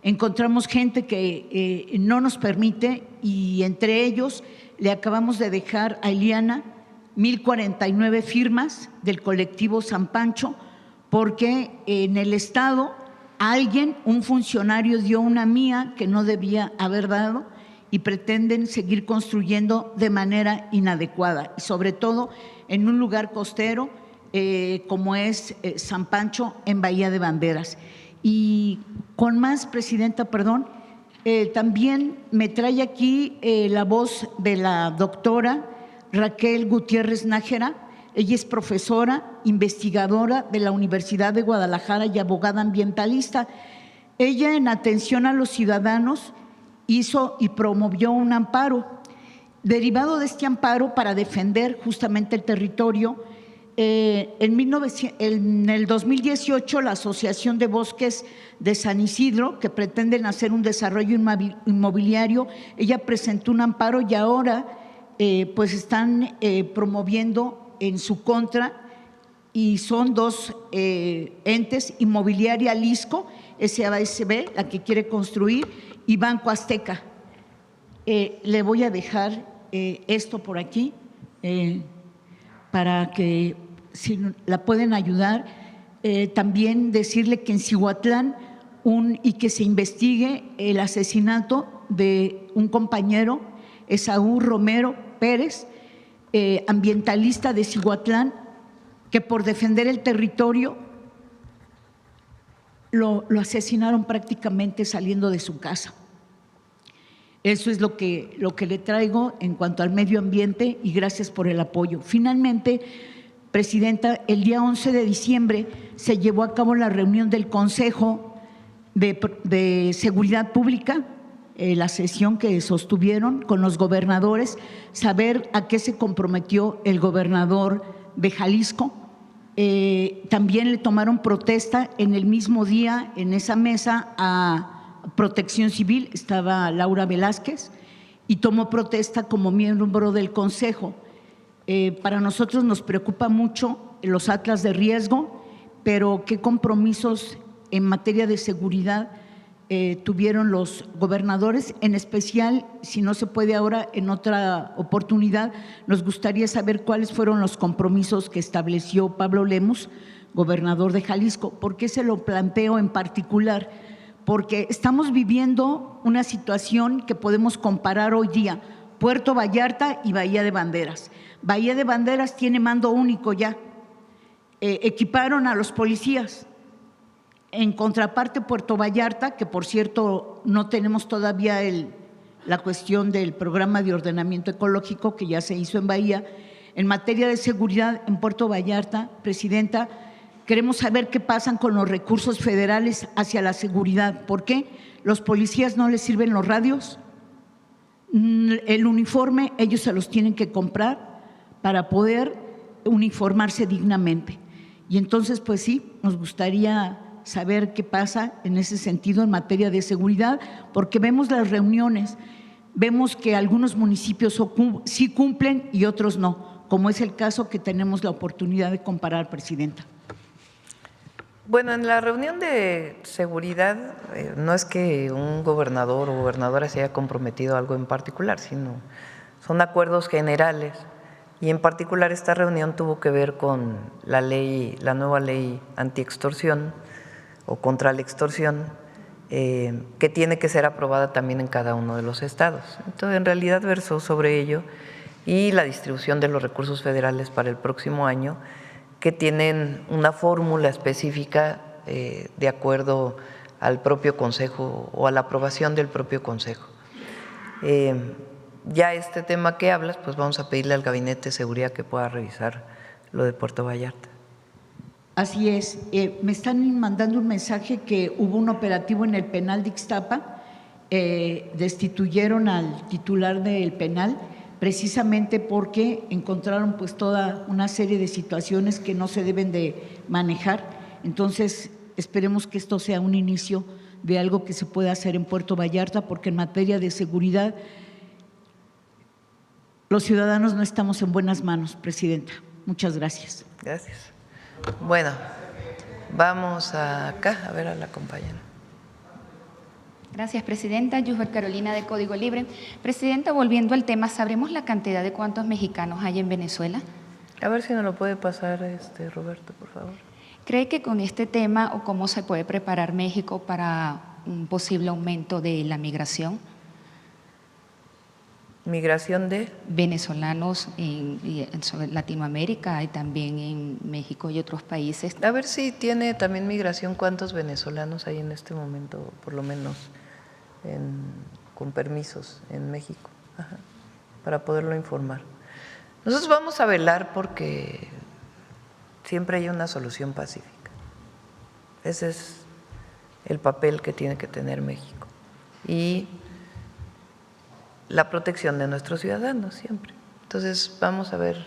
encontramos gente que no nos permite, y entre ellos le acabamos de dejar a Ileana 1,049 firmas del colectivo San Pancho, porque en el estado alguien, un funcionario, dio una mía que no debía haber dado y pretenden seguir construyendo de manera inadecuada, y sobre todo en un lugar costero como es San Pancho, en Bahía de Banderas. Y con más, Presidenta, perdón, también me trae aquí la voz de la doctora Raquel Gutiérrez Nájera. Ella es profesora, investigadora de la Universidad de Guadalajara y abogada ambientalista. Ella, en atención a los ciudadanos, hizo y promovió un amparo. Derivado de este amparo para defender justamente el territorio, en el 2018 la Asociación de Bosques de San Isidro, que pretenden hacer un desarrollo inmobiliario, ella presentó un amparo y ahora pues están promoviendo en su contra, y son 2 entes, Inmobiliaria Lisco, SASB, la que quiere construir, y Banco Azteca. Le voy a dejar esto por aquí para que si la pueden ayudar. También decirle que en Cihuatlán y que se investigue el asesinato de un compañero, Esaú Romero Pérez, ambientalista de Cihuatlán, que por defender el territorio lo asesinaron prácticamente saliendo de su casa. Eso es lo que le traigo en cuanto al medio ambiente, y gracias por el apoyo. Finalmente, Presidenta, el día 11 de diciembre se llevó a cabo la reunión del Consejo de Seguridad Pública, la sesión que sostuvieron con los gobernadores, saber a qué se comprometió el gobernador de Jalisco. También le tomaron protesta en el mismo día, en esa mesa, a Protección Civil, estaba Laura Velázquez, y tomó protesta como miembro del Consejo. Para nosotros nos preocupa mucho los atlas de riesgo, pero qué compromisos en materia de seguridad tuvieron los gobernadores, en especial, si no se puede ahora, en otra oportunidad, nos gustaría saber cuáles fueron los compromisos que estableció Pablo Lemus, gobernador de Jalisco. ¿Por qué se lo planteo en particular? Porque estamos viviendo una situación que podemos comparar hoy día, Puerto Vallarta y Bahía de Banderas. Bahía de Banderas tiene mando único ya, equiparon a los policías. En contraparte, Puerto Vallarta, que por cierto no tenemos todavía la cuestión del programa de ordenamiento ecológico que ya se hizo en Bahía. En materia de seguridad en Puerto Vallarta, Presidenta, queremos saber qué pasan con los recursos federales hacia la seguridad. ¿Por qué? ¿Los policías no les sirven los radios? El uniforme ellos se los tienen que comprar para poder uniformarse dignamente. Y entonces, pues sí, nos gustaría saber qué pasa en ese sentido en materia de seguridad, porque vemos las reuniones, vemos que algunos municipios sí cumplen y otros no, como es el caso que tenemos la oportunidad de comparar, Presidenta. Bueno, en la reunión de seguridad no es que un gobernador o gobernadora se haya comprometido a algo en particular, sino son acuerdos generales. Y en particular esta reunión tuvo que ver con la nueva ley antiextorsión o contra la extorsión, que tiene que ser aprobada también en cada uno de los estados. Entonces, en realidad versó sobre ello y la distribución de los recursos federales para el próximo año, que tienen una fórmula específica de acuerdo al propio Consejo o a la aprobación del propio Consejo. Ya este tema que hablas, pues vamos a pedirle al Gabinete de Seguridad que pueda revisar lo de Puerto Vallarta. Así es. Me están mandando un mensaje que hubo un operativo en el penal de Ixtapa, destituyeron al titular del penal precisamente porque encontraron pues toda una serie de situaciones que no se deben de manejar. Entonces, esperemos que esto sea un inicio de algo que se pueda hacer en Puerto Vallarta, porque en materia de seguridad los ciudadanos no estamos en buenas manos, Presidenta. Muchas gracias. Gracias. Bueno, vamos acá a ver a la compañera. Gracias, Presidenta. Yusber Carolina, de Código Libre. Presidenta, volviendo al tema, ¿sabremos la cantidad de cuántos mexicanos hay en Venezuela? A ver si nos lo puede pasar Roberto, por favor. ¿Cree que con este tema o cómo se puede preparar México para un posible aumento de la migración? ¿Migración de? Venezolanos en Latinoamérica y también en México y otros países. A ver si tiene también migración, ¿cuántos venezolanos hay en este momento, por lo menos con permisos en México? Ajá, para poderlo informar. Nosotros vamos a velar porque siempre hay una solución pacífica. Ese es el papel que tiene que tener México. Y la protección de nuestros ciudadanos siempre. Entonces, vamos a ver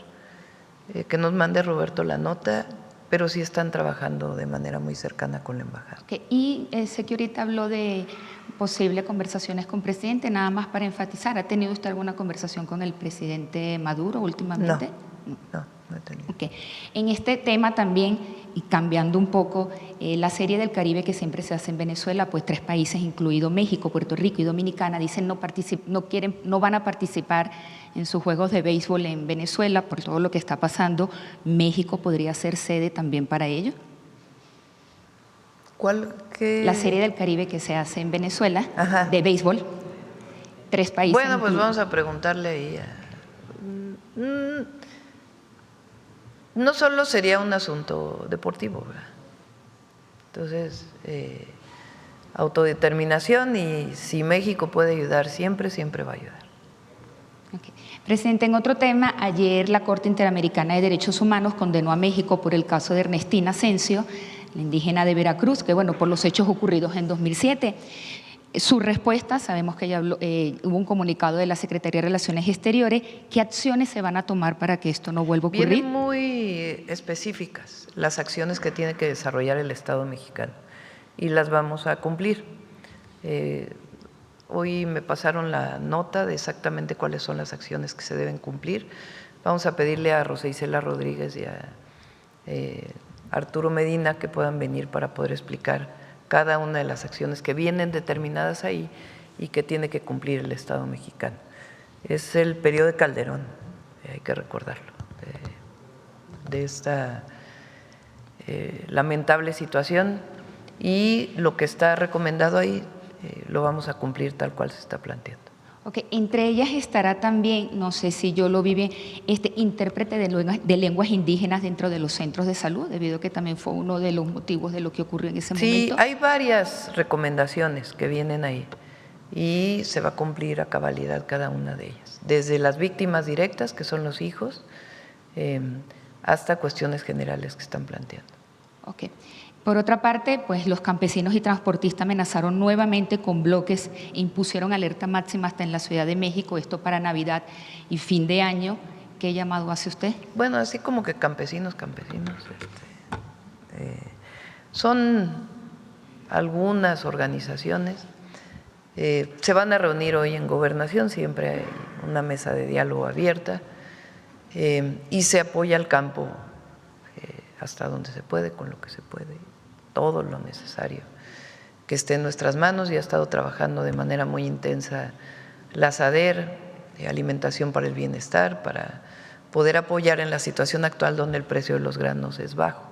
que nos mande Roberto la nota, pero sí están trabajando de manera muy cercana con la embajada. Okay. Y sé que ahorita habló de posibles conversaciones con el presidente, nada más para enfatizar, ¿ha tenido usted alguna conversación con el presidente Maduro últimamente? No he tenido. Okay. En este tema también, y cambiando un poco, la Serie del Caribe que siempre se hace en Venezuela, pues 3 países, incluido México, Puerto Rico y Dominicana, dicen no van a participar en sus juegos de béisbol en Venezuela por todo lo que está pasando. ¿México podría ser sede también para ello? ¿Cuál? ¿Qué? La Serie del Caribe que se hace en Venezuela, Ajá, de béisbol, 3 países. Bueno, pues vamos a preguntarle ahí. No solo sería un asunto deportivo, ¿verdad? Entonces, autodeterminación, y si México puede ayudar siempre, siempre va a ayudar. Okay. Presidente, en otro tema, ayer la Corte Interamericana de Derechos Humanos condenó a México por el caso de Ernestina Asensio, la indígena de Veracruz, que bueno, por los hechos ocurridos en 2007. Su respuesta, sabemos que ya hubo un comunicado de la Secretaría de Relaciones Exteriores. ¿Qué acciones se van a tomar para que esto no vuelva a ocurrir? Vienen muy específicas las acciones que tiene que desarrollar el Estado mexicano y las vamos a cumplir. Hoy me pasaron la nota de exactamente cuáles son las acciones que se deben cumplir. Vamos a pedirle a Rosa Isela Rodríguez y a Arturo Medina que puedan venir para poder explicar cada una de las acciones que vienen determinadas ahí y que tiene que cumplir el Estado mexicano. Es el periodo de Calderón, hay que recordarlo, de esta lamentable situación, y lo que está recomendado ahí lo vamos a cumplir tal cual se está planteando. Ok, entre ellas estará también, no sé si yo lo vi bien, este intérprete de lenguas indígenas dentro de los centros de salud, debido a que también fue uno de los motivos de lo que ocurrió en ese Sí, momento. hay varias recomendaciones que vienen ahí y se va a cumplir a cabalidad cada una de ellas, desde las víctimas directas, que son los hijos, hasta cuestiones generales que están planteando. Ok. Por otra parte, pues los campesinos y transportistas amenazaron nuevamente con bloques e impusieron alerta máxima hasta en la Ciudad de México, esto para Navidad y fin de año. ¿Qué llamado hace usted? Bueno, así como que campesinos, son algunas organizaciones, se van a reunir hoy en Gobernación, siempre hay una mesa de diálogo abierta y se apoya al campo hasta donde se puede, con lo que se puede, todo lo necesario que esté en nuestras manos, y ha estado trabajando de manera muy intensa la SADER, Alimentación para el Bienestar, para poder apoyar en la situación actual donde el precio de los granos es bajo.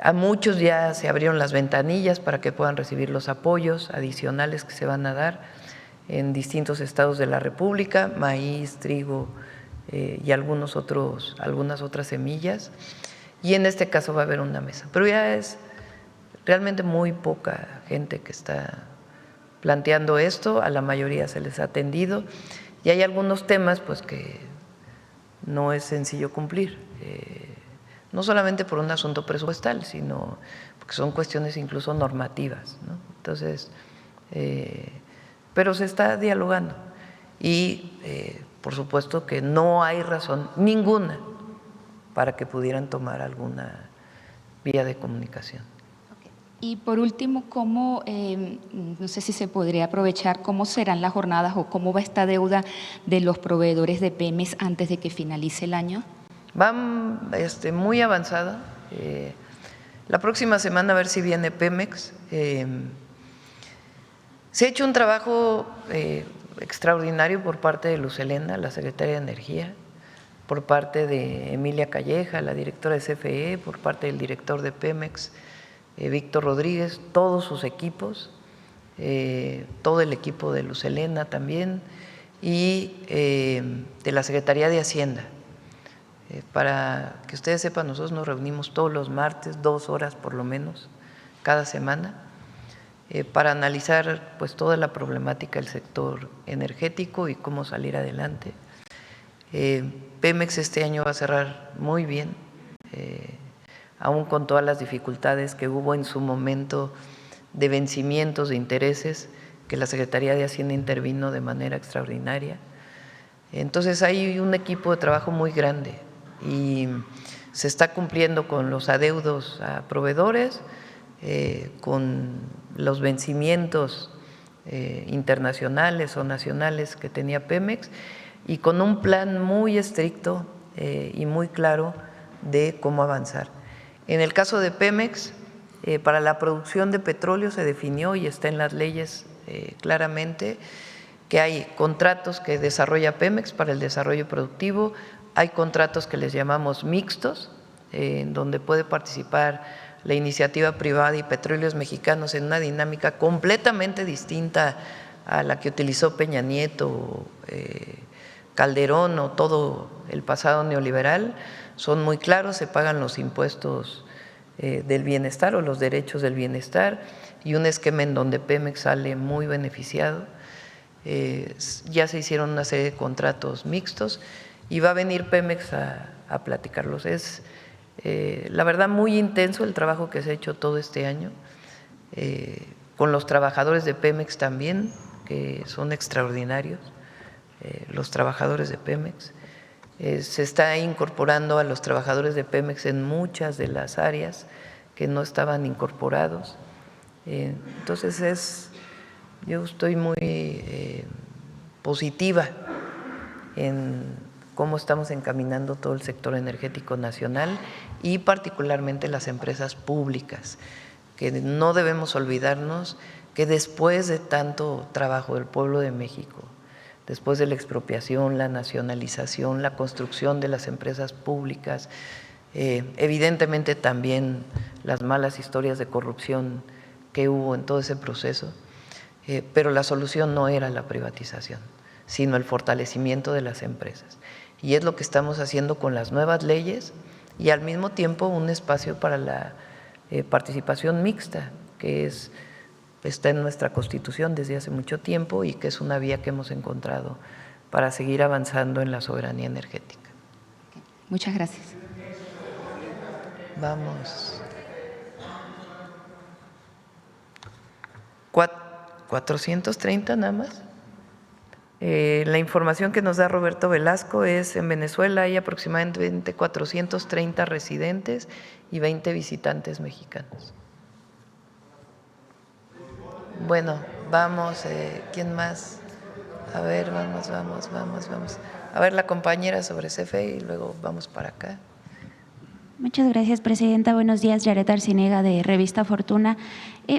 A muchos ya se abrieron las ventanillas para que puedan recibir los apoyos adicionales que se van a dar en distintos estados de la República, maíz, trigo y algunas otras semillas. Y en este caso va a haber una mesa, pero ya es realmente muy poca gente que está planteando esto, a la mayoría se les ha atendido y hay algunos temas pues que no es sencillo cumplir, no solamente por un asunto presupuestal, sino porque son cuestiones incluso normativas, ¿no? Entonces, pero se está dialogando y por supuesto que no hay razón ninguna para que pudieran tomar alguna vía de comunicación. Y por último, ¿cómo, no sé si se podría aprovechar, cómo serán las jornadas o cómo va esta deuda de los proveedores de Pemex antes de que finalice el año? Van muy avanzada. La próxima semana a ver si viene Pemex. Se ha hecho un trabajo extraordinario por parte de Luz Helena, la secretaria de Energía, por parte de Emilia Calleja, la directora de CFE, por parte del director de Pemex, Víctor Rodríguez, todos sus equipos, todo el equipo de Luz Helena también, y de la Secretaría de Hacienda. Para que ustedes sepan, nosotros nos reunimos todos los martes, 2 horas por lo menos, cada semana, para analizar pues toda la problemática del sector energético y cómo salir adelante. Pemex este año va a cerrar muy bien, aún con todas las dificultades que hubo en su momento de vencimientos de intereses, que la Secretaría de Hacienda intervino de manera extraordinaria. Entonces hay un equipo de trabajo muy grande y se está cumpliendo con los adeudos a proveedores, con los vencimientos internacionales o nacionales que tenía Pemex y con un plan muy estricto y muy claro de cómo avanzar. En el caso de Pemex, para la producción de petróleo se definió y está en las leyes claramente que hay contratos que desarrolla Pemex para el desarrollo productivo, hay contratos que les llamamos mixtos, en donde puede participar la iniciativa privada y Petróleos Mexicanos en una dinámica completamente distinta a la que utilizó Peña Nieto, Calderón o todo el pasado neoliberal. Son muy claros, se pagan los impuestos del bienestar o los derechos del bienestar y un esquema en donde Pemex sale muy beneficiado. Ya se hicieron una serie de contratos mixtos y va a venir Pemex a platicarlos. Es la verdad muy intenso el trabajo que se ha hecho todo este año, con los trabajadores de Pemex también, que son extraordinarios, los trabajadores de Pemex. Se está incorporando a los trabajadores de Pemex en muchas de las áreas que no estaban incorporados. Entonces yo estoy muy positiva en cómo estamos encaminando todo el sector energético nacional y particularmente las empresas públicas, que no debemos olvidarnos que después de tanto trabajo del pueblo de México, después de la expropiación, la nacionalización, la construcción de las empresas públicas, evidentemente también las malas historias de corrupción que hubo en todo ese proceso, pero la solución no era la privatización, sino el fortalecimiento de las empresas. Y es lo que estamos haciendo con las nuevas leyes y al mismo tiempo un espacio para la participación mixta, que está en nuestra Constitución desde hace mucho tiempo y que es una vía que hemos encontrado para seguir avanzando en la soberanía energética. Muchas gracias. Vamos. 430 nada más. La información que nos da Roberto Velasco es: en Venezuela hay aproximadamente 430 residentes y 20 visitantes mexicanos. Bueno, vamos, ¿quién más? A ver, vamos. A ver, la compañera sobre CFE y luego vamos para acá. Muchas gracias, Presidenta. Buenos días, Yaret Arcinega, de Revista Fortuna.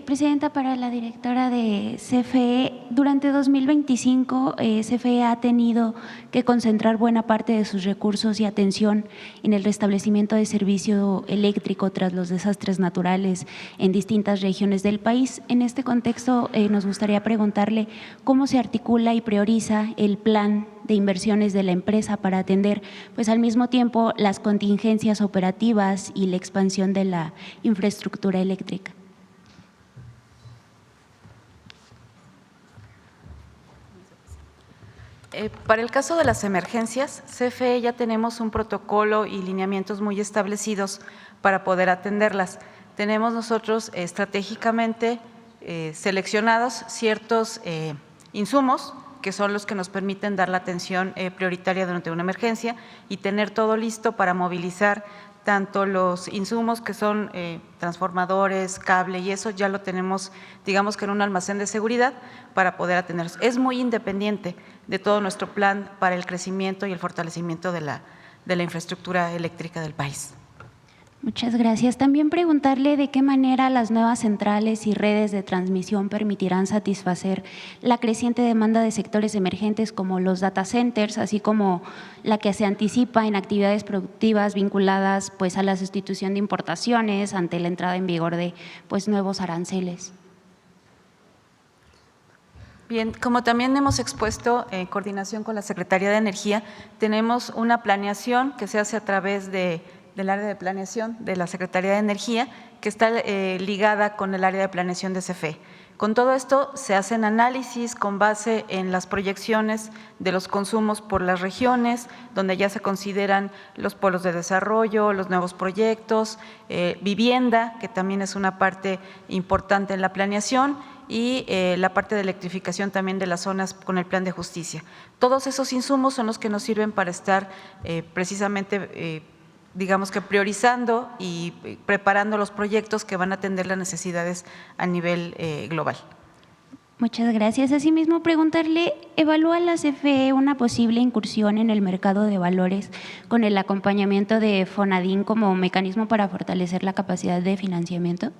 Presidenta, para la directora de CFE, durante 2025 CFE ha tenido que concentrar buena parte de sus recursos y atención en el restablecimiento de servicio eléctrico tras los desastres naturales en distintas regiones del país. En este contexto, nos gustaría preguntarle cómo se articula y prioriza el plan de inversiones de la empresa para atender, pues al mismo tiempo, las contingencias operativas y la expansión de la infraestructura eléctrica. Para el caso de las emergencias, CFE ya tenemos un protocolo y lineamientos muy establecidos para poder atenderlas. Tenemos nosotros estratégicamente seleccionados ciertos insumos que son los que nos permiten dar la atención prioritaria durante una emergencia y tener todo listo para movilizar tanto los insumos que son transformadores, cable y eso ya lo tenemos, digamos que en un almacén de seguridad para poder atenderlos. Es muy independiente de todo nuestro plan para el crecimiento y el fortalecimiento de la infraestructura eléctrica del país. Muchas gracias. También preguntarle de qué manera las nuevas centrales y redes de transmisión permitirán satisfacer la creciente demanda de sectores emergentes como los data centers, así como la que se anticipa en actividades productivas vinculadas pues a la sustitución de importaciones ante la entrada en vigor de pues nuevos aranceles. Bien, como también hemos expuesto en coordinación con la Secretaría de Energía, tenemos una planeación que se hace a través del área de planeación de la Secretaría de Energía, que está ligada con el área de planeación de CFE. Con todo esto se hacen análisis con base en las proyecciones de los consumos por las regiones, donde ya se consideran los polos de desarrollo, los nuevos proyectos, vivienda, que también es una parte importante en la planeación, y la parte de electrificación también de las zonas con el plan de justicia. Todos esos insumos son los que nos sirven para estar precisamente digamos que priorizando y preparando los proyectos que van a atender las necesidades a nivel global. Muchas gracias. Asimismo, preguntarle, ¿evalúa la CFE una posible incursión en el mercado de valores con el acompañamiento de Fonadín como mecanismo para fortalecer la capacidad de financiamiento?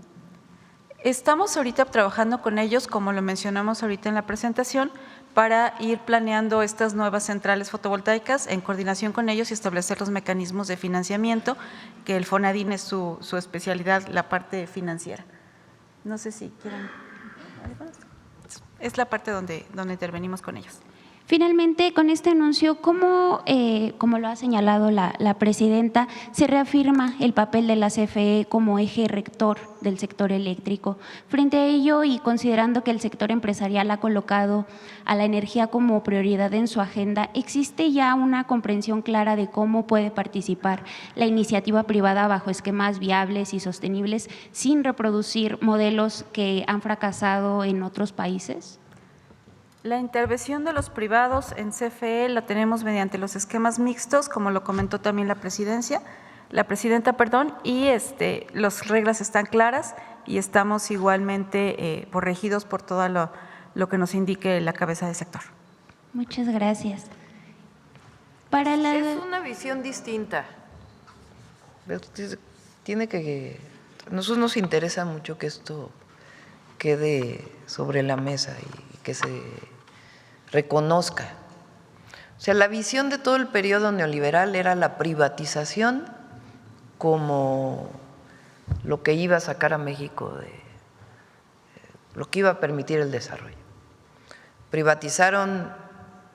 Estamos ahorita trabajando con ellos, como lo mencionamos ahorita en la presentación, para ir planeando estas nuevas centrales fotovoltaicas en coordinación con ellos y establecer los mecanismos de financiamiento, que el Fonadín es su especialidad, la parte financiera. No sé si quieren… Es la parte donde intervenimos con ellos. Finalmente, con este anuncio, ¿cómo, como lo ha señalado la presidenta, se reafirma el papel de la CFE como eje rector del sector eléctrico? Frente a ello y considerando que el sector empresarial ha colocado a la energía como prioridad en su agenda, ¿existe ya una comprensión clara de cómo puede participar la iniciativa privada bajo esquemas viables y sostenibles sin reproducir modelos que han fracasado en otros países? La intervención de los privados en CFE la tenemos mediante los esquemas mixtos, como lo comentó también la presidenta, y las reglas están claras y estamos igualmente regidos por todo lo que nos indique la cabeza de sector. Muchas gracias. Es una visión distinta. Nosotros nos interesa mucho que esto quede sobre la mesa y que se reconozca. O sea, la visión de todo el periodo neoliberal era la privatización como lo que iba a sacar a México lo que iba a permitir el desarrollo. privatizaron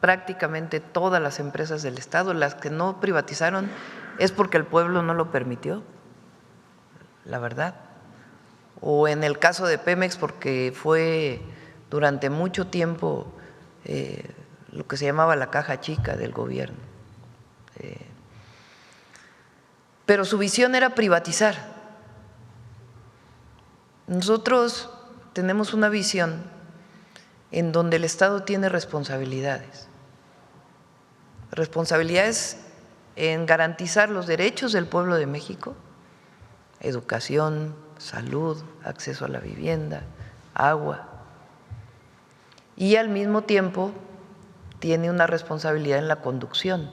prácticamente todas las empresas del Estado. Las que no privatizaron es porque el pueblo no lo permitió, la verdad. O en el caso de Pemex, porque fue durante mucho tiempo lo que se llamaba la caja chica del gobierno. Pero su visión era privatizar. Nosotros tenemos una visión en donde el Estado tiene responsabilidades. Responsabilidades en garantizar los derechos del pueblo de México, educación, salud, acceso a la vivienda, agua, y al mismo tiempo tiene una responsabilidad en la conducción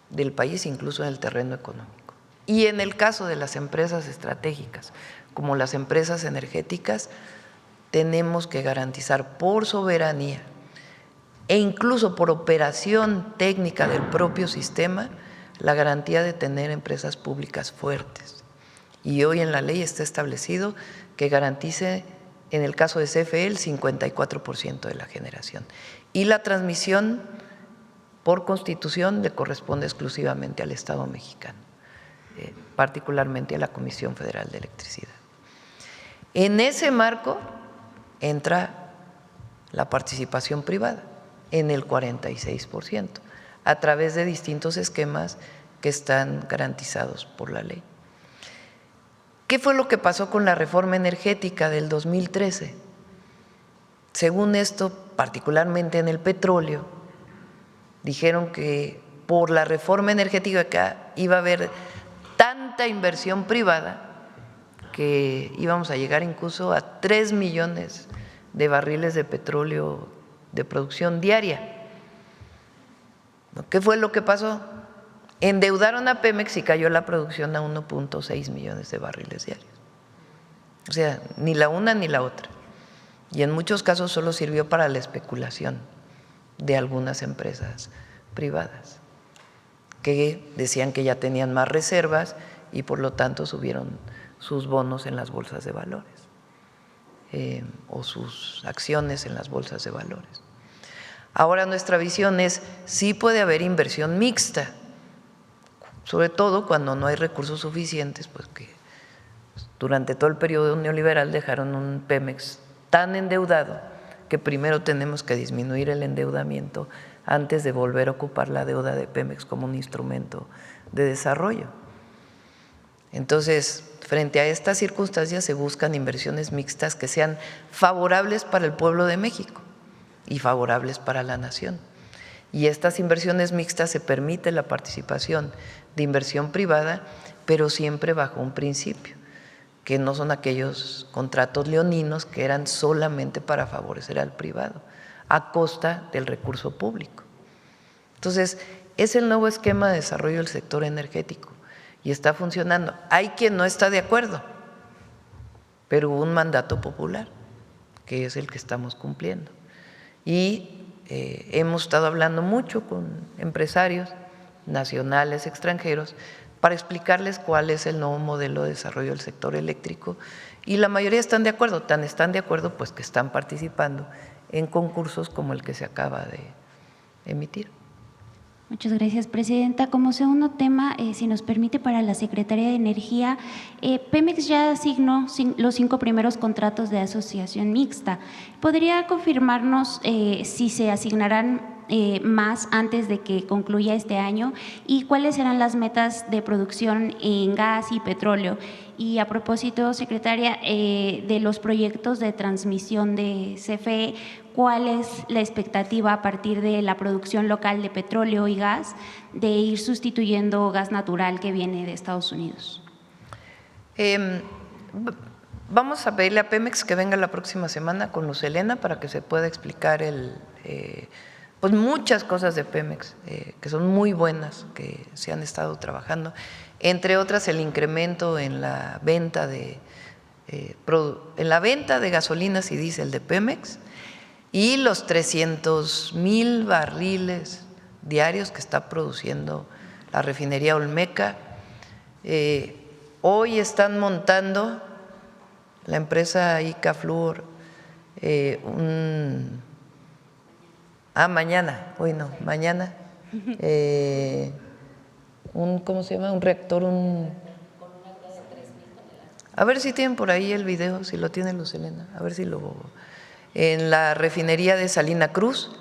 del país, incluso en el terreno económico. Y en el caso de las empresas estratégicas, como las empresas energéticas, tenemos que garantizar por soberanía e incluso por operación técnica del propio sistema la garantía de tener empresas públicas fuertes. Y hoy en la ley está establecido que garantice, en el caso de CFE, el 54% de la generación. Y la transmisión, por Constitución, le corresponde exclusivamente al Estado mexicano, particularmente a la Comisión Federal de Electricidad. En ese marco entra la participación privada en el 46%, a través de distintos esquemas que están garantizados por la ley. ¿Qué fue lo que pasó con la reforma energética del 2013? Según esto, particularmente en el petróleo, dijeron que por la reforma energética iba a haber tanta inversión privada que íbamos a llegar incluso a 3 millones de barriles de petróleo de producción diaria. ¿Qué fue lo que pasó? Endeudaron a Pemex y cayó la producción a 1.6 millones de barriles diarios. O sea, ni la una ni la otra. Y en muchos casos solo sirvió para la especulación de algunas empresas privadas que decían que ya tenían más reservas y por lo tanto subieron sus bonos en las bolsas de valores o sus acciones en las bolsas de valores. Ahora nuestra visión es, sí puede haber inversión mixta, sobre todo cuando no hay recursos suficientes, pues que durante todo el periodo neoliberal dejaron un Pemex tan endeudado que primero tenemos que disminuir el endeudamiento antes de volver a ocupar la deuda de Pemex como un instrumento de desarrollo. Entonces, frente a estas circunstancias se buscan inversiones mixtas que sean favorables para el pueblo de México y favorables para la nación. Y estas inversiones mixtas se permite la participación de inversión privada, pero siempre bajo un principio, que no son aquellos contratos leoninos que eran solamente para favorecer al privado, a costa del recurso público. Entonces, es el nuevo esquema de desarrollo del sector energético y está funcionando. Hay quien no está de acuerdo, pero hubo un mandato popular, que es el que estamos cumpliendo. Y hemos estado hablando mucho con empresarios nacionales, extranjeros, para explicarles cuál es el nuevo modelo de desarrollo del sector eléctrico y la mayoría están de acuerdo, tan están de acuerdo pues que están participando en concursos como el que se acaba de emitir. Muchas gracias, presidenta. Como segundo tema, si nos permite, para la Secretaría de Energía, Pemex ya asignó los 5 primeros contratos de asociación mixta. ¿Podría confirmarnos si se asignarán más antes de que concluya este año y cuáles serán las metas de producción en gas y petróleo? Y a propósito, secretaria, de los proyectos de transmisión de CFE, ¿cuál es la expectativa a partir de la producción local de petróleo y gas de ir sustituyendo gas natural que viene de Estados Unidos? Vamos a pedirle a Pemex que venga la próxima semana con Luz Helena para que se pueda explicar pues muchas cosas de Pemex que son muy buenas, que se han estado trabajando, entre otras el incremento en la venta de gasolinas y diésel de Pemex y los 300,000 barriles diarios que está produciendo la refinería Olmeca. Hoy están montando la empresa Icafluor Mañana, hoy no, mañana. ¿Cómo se llama? Un reactor, A ver si tienen por ahí el video, si lo tiene Luz Helena, a ver si lo… En la refinería de Salina Cruz,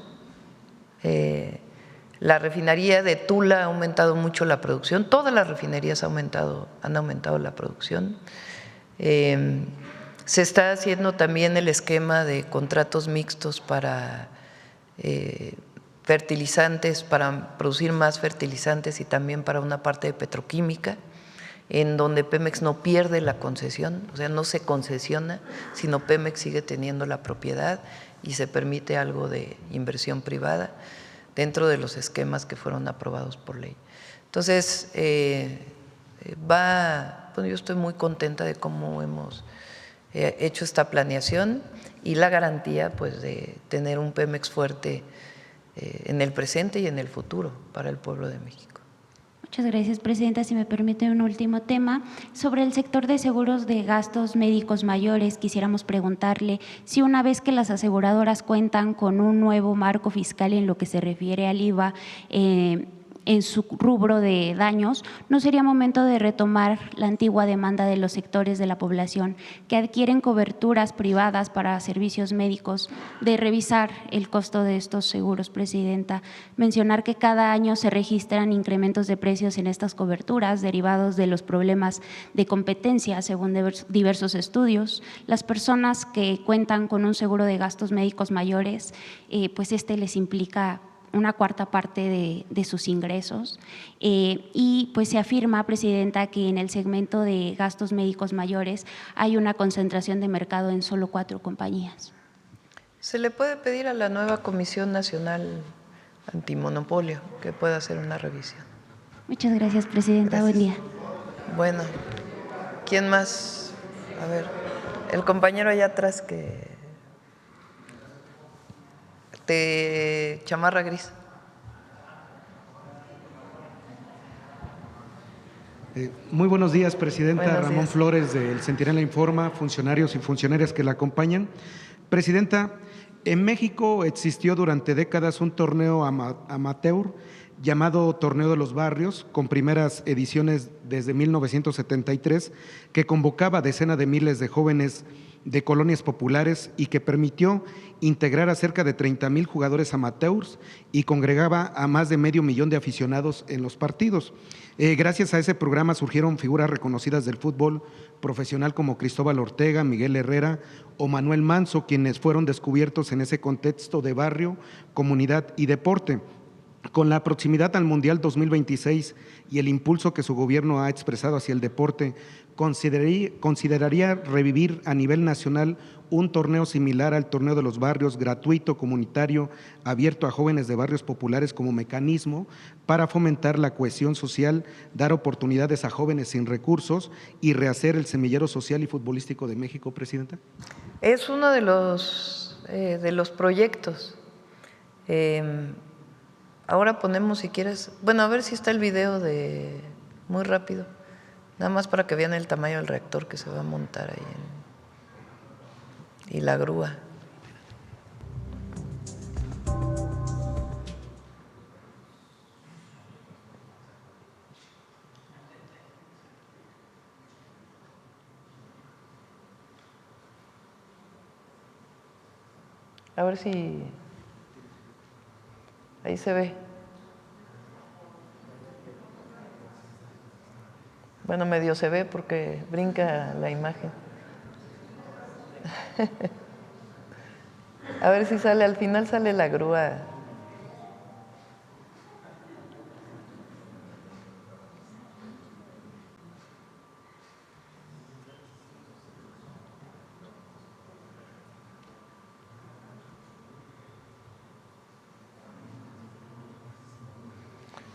la refinería de Tula ha aumentado mucho la producción, todas las refinerías han aumentado la producción. Se está haciendo también el esquema de contratos mixtos para fertilizantes, para producir más fertilizantes y también para una parte de petroquímica, en donde Pemex no pierde la concesión, o sea, no se concesiona, sino Pemex sigue teniendo la propiedad y se permite algo de inversión privada dentro de los esquemas que fueron aprobados por ley. Entonces, yo estoy muy contenta de cómo hemos hecho esta planeación y la garantía pues, de tener un Pemex fuerte en el presente y en el futuro para el pueblo de México. Muchas gracias, presidenta. Si me permite un último tema. Sobre el sector de seguros de gastos médicos mayores, quisiéramos preguntarle si una vez que las aseguradoras cuentan con un nuevo marco fiscal en lo que se refiere al IVA, en su rubro de daños, ¿no sería momento de retomar la antigua demanda de los sectores de la población que adquieren coberturas privadas para servicios médicos, de revisar el costo de estos seguros, presidenta? Mencionar que cada año se registran incrementos de precios en estas coberturas derivados de los problemas de competencia, según diversos estudios. Las personas que cuentan con un seguro de gastos médicos mayores, pues les implica una cuarta parte de sus ingresos, y pues se afirma, presidenta, que en el segmento de gastos médicos mayores hay una concentración de mercado en solo 4 compañías. Se le puede pedir a la nueva Comisión Nacional Antimonopolio que pueda hacer una revisión. Muchas gracias, presidenta. Gracias. Buen día. Bueno, ¿quién más? A ver, el compañero allá atrás de chamarra gris. Muy buenos días, presidenta. Buenos Ramón días. Flores, del Centinela Informa, funcionarios y funcionarias que la acompañan. Presidenta, en México existió durante décadas un torneo amateur llamado Torneo de los Barrios, con primeras ediciones desde 1973, que convocaba a decenas de miles de jóvenes de colonias populares y que permitió integrar a cerca de 30,000 jugadores amateurs y congregaba a más de 500,000 de aficionados en los partidos. Gracias a ese programa surgieron figuras reconocidas del fútbol profesional como Cristóbal Ortega, Miguel Herrera o Manuel Manso, quienes fueron descubiertos en ese contexto de barrio, comunidad y deporte. Con la proximidad al Mundial 2026 y el impulso que su gobierno ha expresado hacia el deporte, ¿consideraría revivir a nivel nacional un torneo similar al Torneo de los Barrios, gratuito, comunitario, abierto a jóvenes de barrios populares como mecanismo para fomentar la cohesión social, dar oportunidades a jóvenes sin recursos y rehacer el semillero social y futbolístico de México, presidenta? Es uno de los proyectos. Ahora ponemos, si quieres, bueno, a ver si está el video muy rápido, nada más para que vean el tamaño del reactor que se va a montar ahí y la grúa. A ver si… Ahí se ve. Bueno, medio se ve porque brinca la imagen. A ver si sale, al final sale la grúa.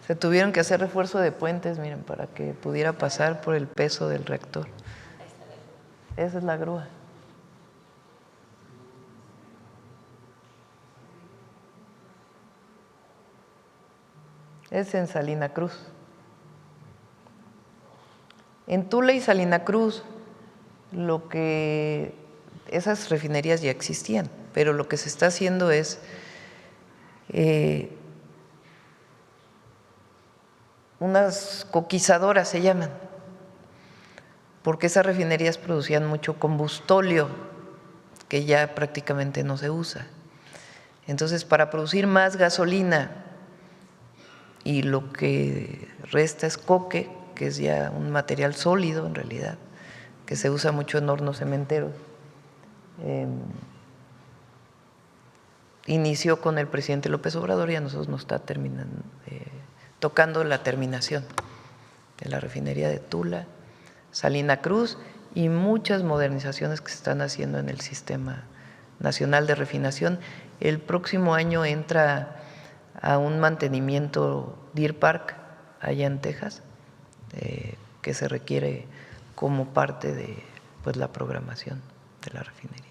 Se tuvieron que hacer refuerzo de puentes, miren, para que pudiera pasar por el peso del reactor. Esa es la grúa. Es en Salina Cruz. En Tula y Salina Cruz, esas refinerías ya existían, pero lo que se está haciendo es unas coquizadoras se llaman, porque esas refinerías producían mucho combustóleo que ya prácticamente no se usa. Entonces, para producir más gasolina y lo que resta es coque, que es ya un material sólido en realidad, que se usa mucho en hornos cementeros, inició con el presidente López Obrador y a nosotros nos está tocando la terminación de la refinería de Tula, Salina Cruz y muchas modernizaciones que se están haciendo en el Sistema Nacional de Refinación. El próximo año entra a un mantenimiento Deer Park allá en Texas, que se requiere como parte de pues, la programación de la refinería.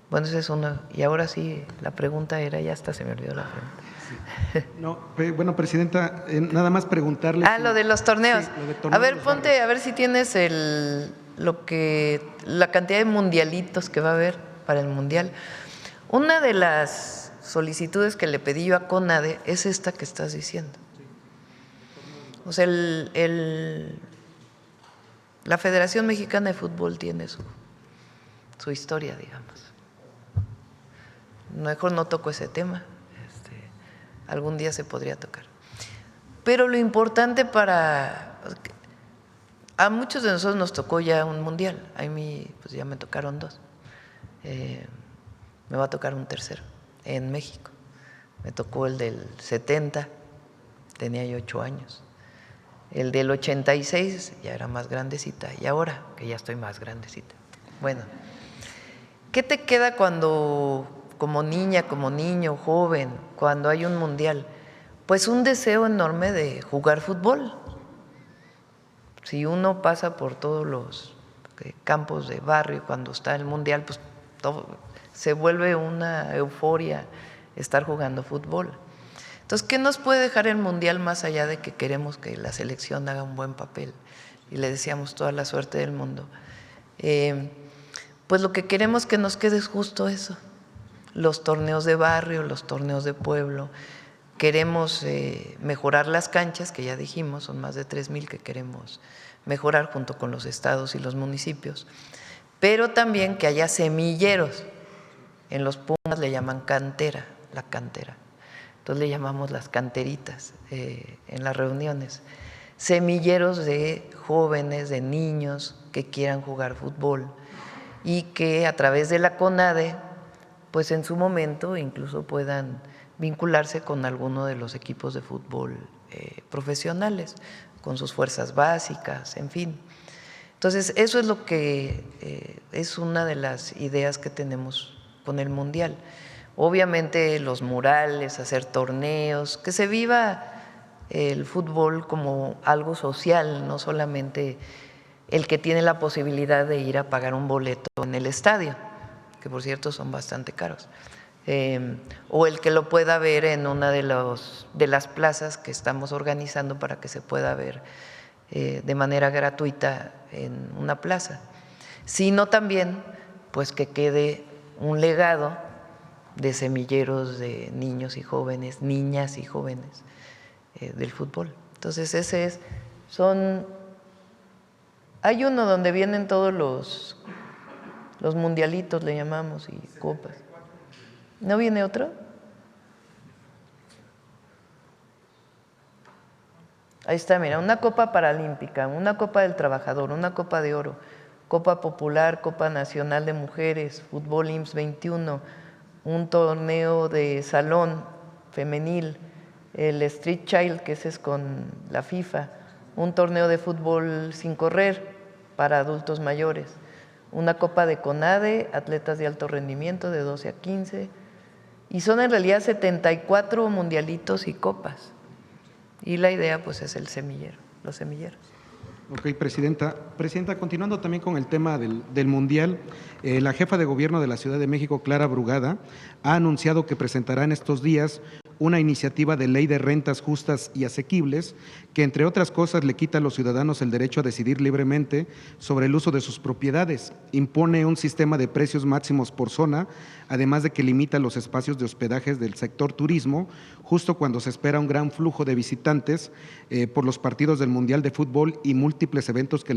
Bueno, esa es una. Y ahora sí, la pregunta era, ya hasta se me olvidó la pregunta. No, bueno, presidenta, nada más preguntarle. Lo de los torneos. Sí, lo de torneos a ver, de los ponte, barrios. a ver si tienes la cantidad de mundialitos que va a haber para el mundial. Una de las solicitudes que le pedí yo a CONADE es esta que estás diciendo. O sea, la Federación Mexicana de Fútbol tiene su historia, digamos. Mejor no toco ese tema, algún día se podría tocar. Pero lo importante a muchos de nosotros nos tocó ya un mundial, a mí pues ya me tocaron 2, me va a tocar un tercero en México. Me tocó el del 70, tenía yo 8 años. El del 86 ya era más grandecita y ahora que ya estoy más grandecita. Bueno, ¿qué te queda cuando, como niña, como niño, joven, cuando hay un mundial? Pues un deseo enorme de jugar fútbol. Si uno pasa por todos los campos de barrio cuando está el mundial, pues se vuelve una euforia estar jugando fútbol. Entonces, ¿qué nos puede dejar el mundial más allá de que queremos que la selección haga un buen papel y le deseamos toda la suerte del mundo? Pues lo que queremos que nos quede es justo eso, los torneos de barrio, los torneos de pueblo. Queremos mejorar las canchas, que ya dijimos, son más de 3,000 que queremos mejorar junto con los estados y los municipios, pero también que haya semilleros. En los Pumas le llaman cantera, la cantera. Entonces le llamamos las canteritas en las reuniones. Semilleros de jóvenes, de niños que quieran jugar fútbol y que a través de la CONADE, pues en su momento incluso puedan vincularse con alguno de los equipos de fútbol profesionales, con sus fuerzas básicas, en fin. Entonces, eso es lo que es una de las ideas que tenemos con el Mundial. Obviamente los murales, hacer torneos, que se viva el fútbol como algo social, no solamente el que tiene la posibilidad de ir a pagar un boleto en el estadio, que por cierto son bastante caros, o el que lo pueda ver en una de las plazas que estamos organizando para que se pueda ver de manera gratuita en una plaza, sino también pues que quede un legado de semilleros de niños y jóvenes, niñas y jóvenes del fútbol. Entonces hay uno donde vienen todos los mundialitos, le llamamos, y copas. ¿No viene otro? Ahí está, mira, una copa paralímpica, una copa del trabajador, una copa de oro, copa popular, copa nacional de mujeres, fútbol IMSS 21, un torneo de salón femenil, el Street Child, que ese es con la FIFA, un torneo de fútbol sin correr para adultos mayores, una copa de CONADE, atletas de alto rendimiento de 12 a 15, y son en realidad 74 mundialitos y copas. Y la idea pues es el semillero, los semilleros. Ok, Presidenta. Presidenta, continuando también con el tema del Mundial, la jefa de gobierno de la Ciudad de México, Clara Brugada, ha anunciado que presentará en estos días una iniciativa de ley de rentas justas y asequibles que, entre otras cosas, le quita a los ciudadanos el derecho a decidir libremente sobre el uso de sus propiedades, impone un sistema de precios máximos por zona, además de que limita los espacios de hospedajes del sector turismo, justo cuando se espera un gran flujo de visitantes por los partidos del Mundial de Fútbol y múltiples eventos que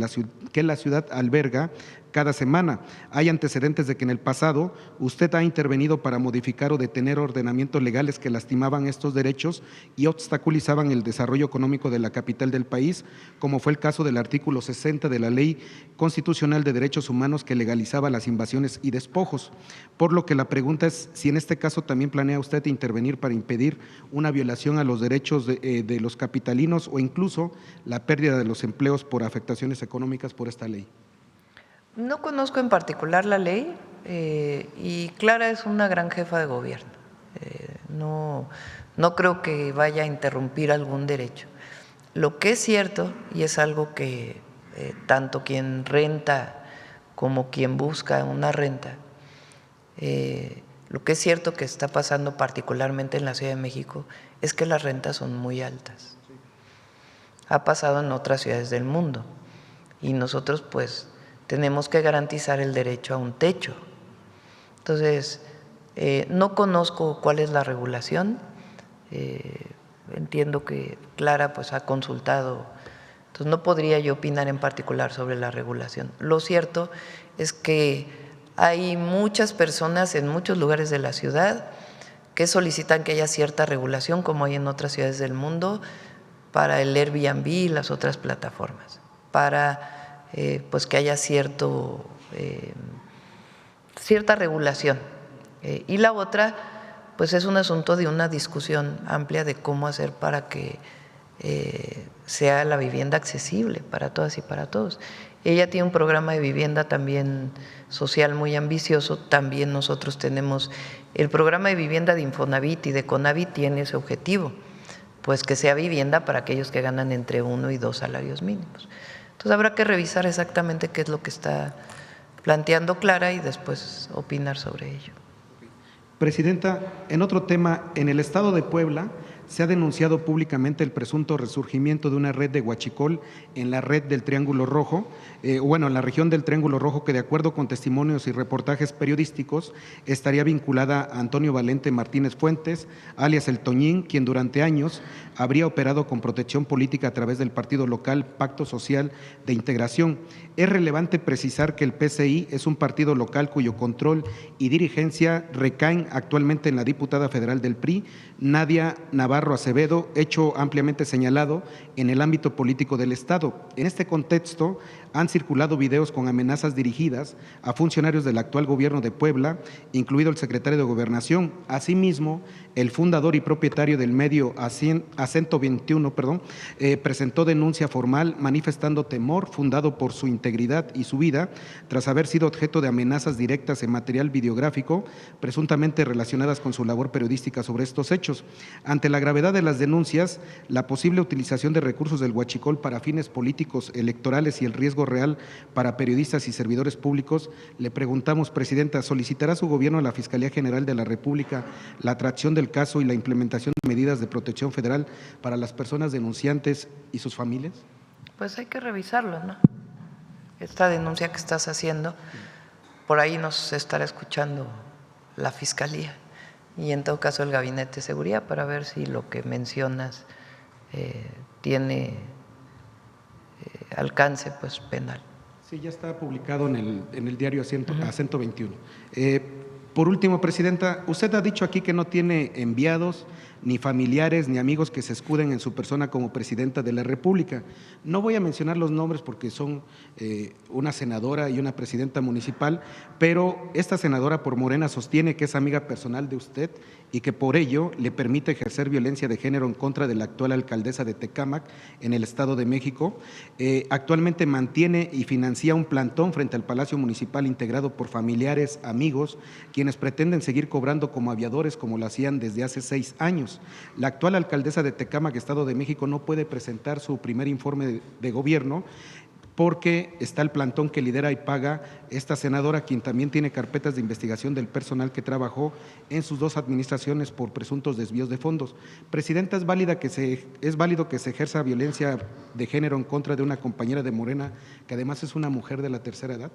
la ciudad alberga cada semana. Hay antecedentes de que en el pasado usted ha intervenido para modificar o detener ordenamientos legales que lastimaban estos derechos y obstaculizaban el desarrollo económico de la capital del país, como fue el caso del artículo 60 de la Ley Constitucional de Derechos Humanos que legalizaba las invasiones y despojos. Por lo que la pregunta es si en este caso también planea usted intervenir para impedir una violación a los derechos de los capitalinos o incluso la pérdida de los empleos por afectaciones económicas por esta ley. No conozco en particular la ley y Clara es una gran jefa de gobierno. No creo que vaya a interrumpir algún derecho. Lo que es cierto, y es algo que tanto quien renta como quien busca una renta, lo que es cierto que está pasando particularmente en la Ciudad de México es que las rentas son muy altas. Ha pasado en otras ciudades del mundo y nosotros pues tenemos que garantizar el derecho a un techo. Entonces, no conozco cuál es la regulación, entiendo que Clara pues ha consultado, entonces no podría yo opinar en particular sobre la regulación. Lo cierto es que hay muchas personas en muchos lugares de la ciudad que solicitan que haya cierta regulación, como hay en otras ciudades del mundo, para el Airbnb y las otras plataformas, para pues que haya cierta regulación. Y la otra, pues es un asunto de una discusión amplia de cómo hacer para que sea la vivienda accesible para todas y para todos. Ella tiene un programa de vivienda también social muy ambicioso, también nosotros tenemos el programa de vivienda de Infonavit y de Conavit tiene ese objetivo, pues que sea vivienda para aquellos que ganan entre 1 y 2 salarios mínimos. Entonces habrá que revisar exactamente qué es lo que está planteando Clara y después opinar sobre ello. Presidenta, en otro tema, en el estado de Puebla se ha denunciado públicamente el presunto resurgimiento de una red de huachicol en la red del Triángulo Rojo, en la región del Triángulo Rojo, que de acuerdo con testimonios y reportajes periodísticos estaría vinculada a Antonio Valente Martínez Fuentes, alias El Toñín, quien durante años habría operado con protección política a través del partido local Pacto Social de Integración. Es relevante precisar que el PCI es un partido local cuyo control y dirigencia recaen actualmente en la diputada federal del PRI, Nadia Navarro Acevedo, hecho ampliamente señalado en el ámbito político del Estado. En este contexto, han circulado videos con amenazas dirigidas a funcionarios del actual gobierno de Puebla, incluido el secretario de Gobernación. Asimismo, el fundador y propietario del medio Acento 21, presentó denuncia formal manifestando temor fundado por su integridad y su vida tras haber sido objeto de amenazas directas en material videográfico presuntamente relacionadas con su labor periodística sobre estos hechos. Ante la gravedad de las denuncias, la posible utilización de recursos del huachicol para fines políticos electorales y el riesgo real para periodistas y servidores públicos, le preguntamos, Presidenta, ¿solicitará su gobierno a la Fiscalía General de la República la atracción del caso y la implementación de medidas de protección federal para las personas denunciantes y sus familias? Pues hay que revisarlo, ¿no? Esta denuncia que estás haciendo, por ahí nos estará escuchando la Fiscalía y en todo caso el Gabinete de Seguridad para ver si lo que mencionas tiene alcance pues penal. Sí, ya está publicado en el diario Acento 21. Por último, Presidenta, usted ha dicho aquí que no tiene enviados, ni familiares, ni amigos que se escuden en su persona como Presidenta de la República. No voy a mencionar los nombres porque son una senadora y una presidenta municipal, pero esta senadora por Morena sostiene que es amiga personal de usted y que por ello le permite ejercer violencia de género en contra de la actual alcaldesa de Tecámac en el Estado de México. Actualmente mantiene y financia un plantón frente al Palacio Municipal integrado por familiares, amigos, quienes pretenden seguir cobrando como aviadores como lo hacían desde hace 6 años. La actual alcaldesa de Tecámac, Estado de México, no puede presentar su primer informe de gobierno porque está el plantón que lidera y paga esta senadora, quien también tiene carpetas de investigación del personal que trabajó en sus 2 administraciones por presuntos desvíos de fondos. Presidenta, ¿es válido que se ejerza violencia de género en contra de una compañera de Morena, que además es una mujer de la tercera edad?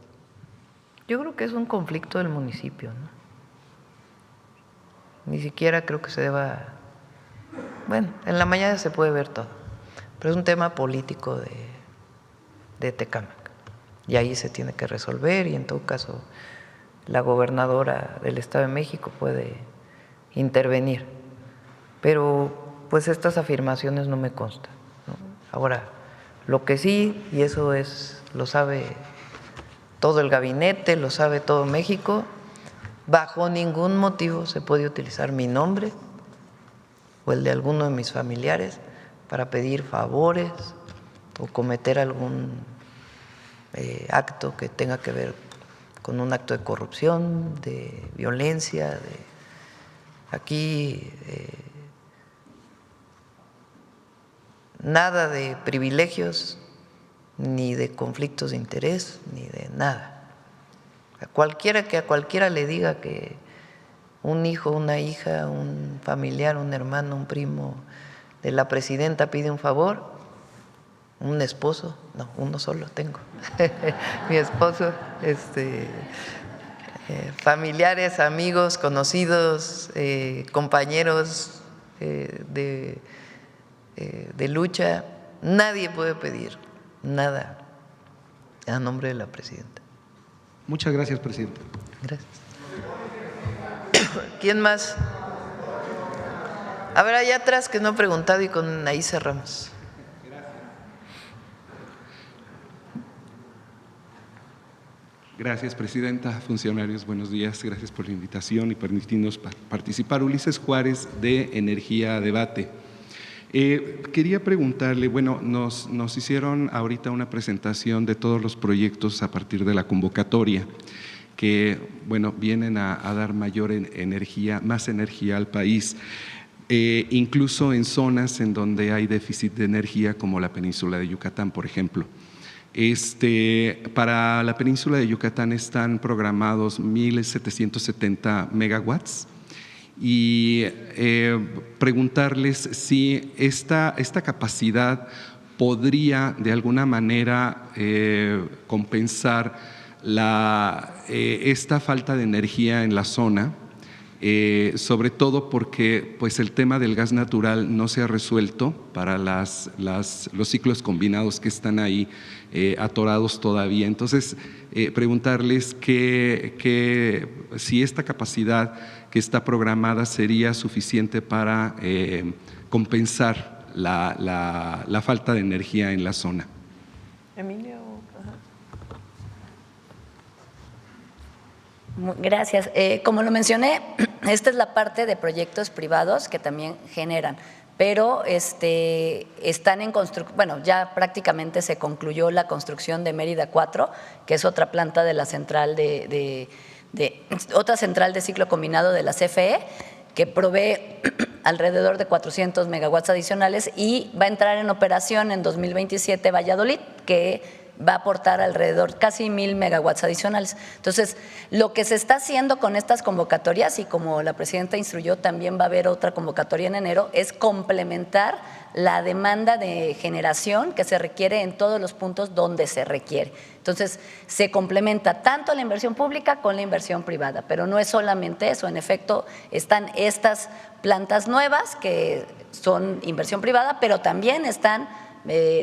Yo creo que es un conflicto del municipio, ¿no? Ni siquiera creo que se deba… Bueno, en la mañana se puede ver todo, pero es un tema político de Tecámac. Y ahí se tiene que resolver y en todo caso la gobernadora del Estado de México puede intervenir. Pero pues estas afirmaciones no me constan, ¿no? Ahora, lo que sí, y eso lo sabe todo el gabinete, lo sabe todo México, bajo ningún motivo se puede utilizar mi nombre o el de alguno de mis familiares para pedir favores o cometer algún acto que tenga que ver con un acto de corrupción, de violencia. Aquí nada de privilegios, ni de conflictos de interés, ni de nada. A cualquiera le diga que un hijo, una hija, un familiar, un hermano, un primo de la presidenta pide un favor, un esposo, no, uno solo tengo, mi esposo, familiares, amigos, conocidos, compañeros de lucha, nadie puede pedir nada a nombre de la presidenta. Muchas gracias, presidente. Gracias. ¿Quién más? A ver, allá atrás que no he preguntado y con ahí cerramos. Gracias, presidenta. Funcionarios, buenos días. Gracias por la invitación y permitirnos participar. Ulises Juárez, de Energía Debate. Quería preguntarle, bueno, nos hicieron ahorita una presentación de todos los proyectos a partir de la convocatoria que, bueno, vienen a dar mayor energía, más energía al país, incluso en zonas en donde hay déficit de energía, como la península de Yucatán, por ejemplo. Para la península de Yucatán están programados 1,770 megawatts y preguntarles si esta capacidad podría de alguna manera compensar esta falta de energía en la zona, sobre todo porque pues, el tema del gas natural no se ha resuelto para los ciclos combinados que están ahí atorados todavía. Entonces, preguntarles si esta capacidad que está programada sería suficiente para compensar la falta de energía en la zona. Emilio. Gracias. Como lo mencioné, esta es la parte de proyectos privados que también generan, pero están en construcción. Bueno, ya prácticamente se concluyó la construcción de Mérida 4, que es otra planta de la central otra central de ciclo combinado de la CFE, que provee alrededor de 400 megawatts adicionales, y va a entrar en operación en 2027 Valladolid, que va a aportar alrededor casi 1,000 megawatts adicionales. Entonces, lo que se está haciendo con estas convocatorias, y como la presidenta instruyó, también va a haber otra convocatoria en enero, es complementar la demanda de generación que se requiere en todos los puntos donde se requiere. Entonces, se complementa tanto la inversión pública con la inversión privada, pero no es solamente eso. En efecto, están estas plantas nuevas que son inversión privada, pero también están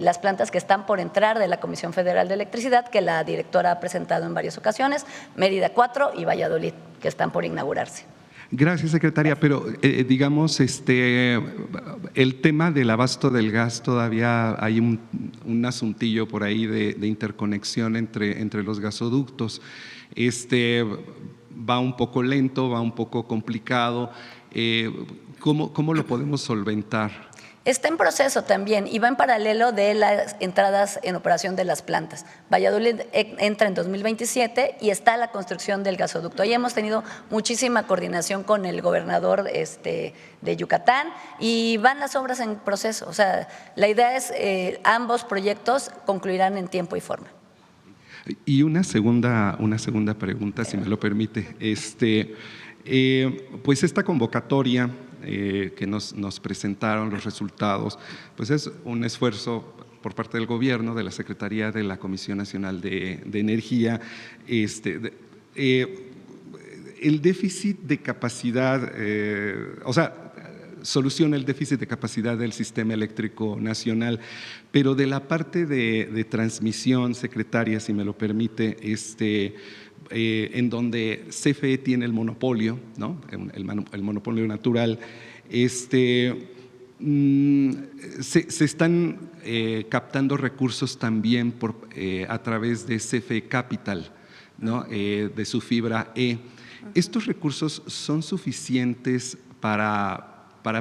las plantas que están por entrar de la Comisión Federal de Electricidad, que la directora ha presentado en varias ocasiones, Mérida 4 y Valladolid, que están por inaugurarse. Gracias, secretaria, pero digamos, el tema del abasto del gas, todavía hay un asuntillo por ahí de interconexión entre los gasoductos. Va un poco lento, va un poco complicado. ¿Cómo lo podemos solventar? Está en proceso también y va en paralelo de las entradas en operación de las plantas. Valladolid entra en 2027 y está la construcción del gasoducto. Ahí hemos tenido muchísima coordinación con el gobernador de Yucatán y van las obras en proceso. O sea, la idea es ambos proyectos concluirán en tiempo y forma. Y una segunda pregunta, si me lo permite. Pues esta convocatoria que nos presentaron los resultados, pues es un esfuerzo por parte del gobierno, de la Secretaría de la Comisión Nacional de Energía. El déficit de capacidad, soluciona el déficit de capacidad del sistema eléctrico nacional, pero de la parte de transmisión, secretaria, si me lo permite, en donde CFE tiene el monopolio, ¿no? el monopolio natural, se están captando recursos también a través de CFE Capital, ¿no? De su fibra E. ¿Estos recursos son suficientes para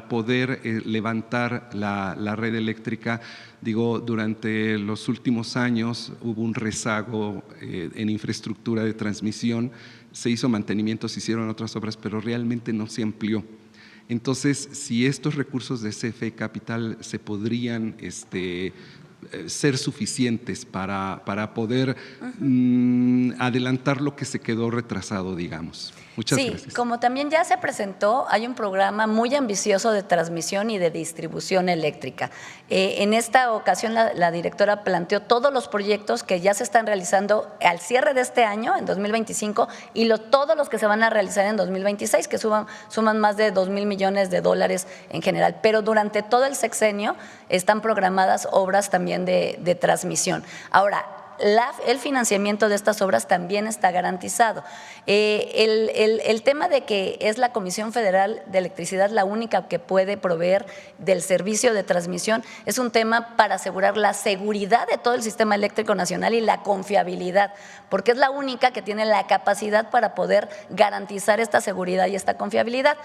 poder levantar la red eléctrica? Digo, durante los últimos años hubo un rezago en infraestructura de transmisión, se hizo mantenimiento, se hicieron otras obras, pero realmente no se amplió. Entonces, si estos recursos de CFE Capital se podrían ser suficientes para poder adelantar lo que se quedó retrasado, digamos. Muchas gracias. Sí, como también ya se presentó, hay un programa muy ambicioso de transmisión y de distribución eléctrica. En esta ocasión la directora planteó todos los proyectos que ya se están realizando al cierre de este año, en 2025, y todos los que se van a realizar en 2026, que suman más de 2,000 millones de dólares en general. Pero durante todo el sexenio están programadas obras también de transmisión. Ahora, el financiamiento de estas obras también está garantizado. El tema de que es la Comisión Federal de Electricidad la única que puede proveer del servicio de transmisión es un tema para asegurar la seguridad de todo el sistema eléctrico nacional y la confiabilidad, porque es la única que tiene la capacidad para poder garantizar esta seguridad y esta confiabilidad.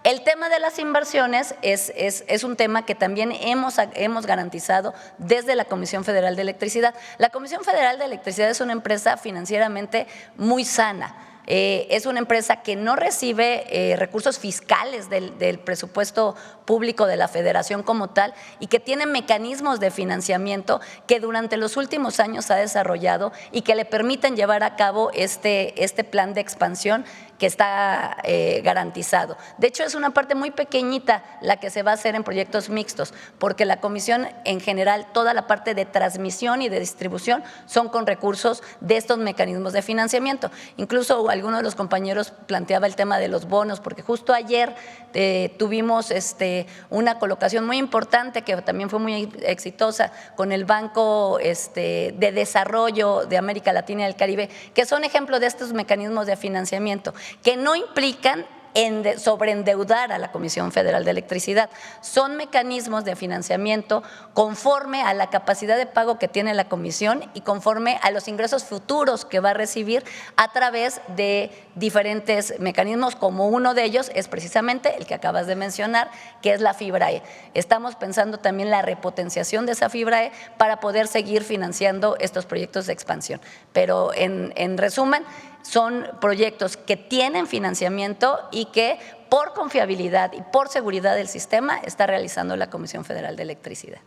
El tema de las inversiones es un tema que también hemos garantizado desde la Comisión Federal de Electricidad. La Comisión Federal de Electricidad es una empresa financieramente muy sana. Es una empresa que no recibe recursos fiscales del presupuesto público de la Federación como tal y que tiene mecanismos de financiamiento que durante los últimos años ha desarrollado y que le permiten llevar a cabo este plan de expansión que está garantizado. De hecho, es una parte muy pequeñita la que se va a hacer en proyectos mixtos, porque la comisión en general, toda la parte de transmisión y de distribución son con recursos de estos mecanismos de financiamiento. Incluso alguno de los compañeros planteaba el tema de los bonos, porque justo ayer tuvimos una colocación muy importante que también fue muy exitosa con el Banco de Desarrollo de América Latina y el Caribe, que son ejemplo de estos mecanismos de financiamiento que no implican sobreendeudar a la Comisión Federal de Electricidad. Son mecanismos de financiamiento conforme a la capacidad de pago que tiene la Comisión y conforme a los ingresos futuros que va a recibir a través de diferentes mecanismos, como uno de ellos es precisamente el que acabas de mencionar, que es la fibra E. Estamos pensando también la repotenciación de esa fibra E para poder seguir financiando estos proyectos de expansión. Pero en resumen, son proyectos que tienen financiamiento y que por confiabilidad y por seguridad del sistema está realizando la Comisión Federal de Electricidad.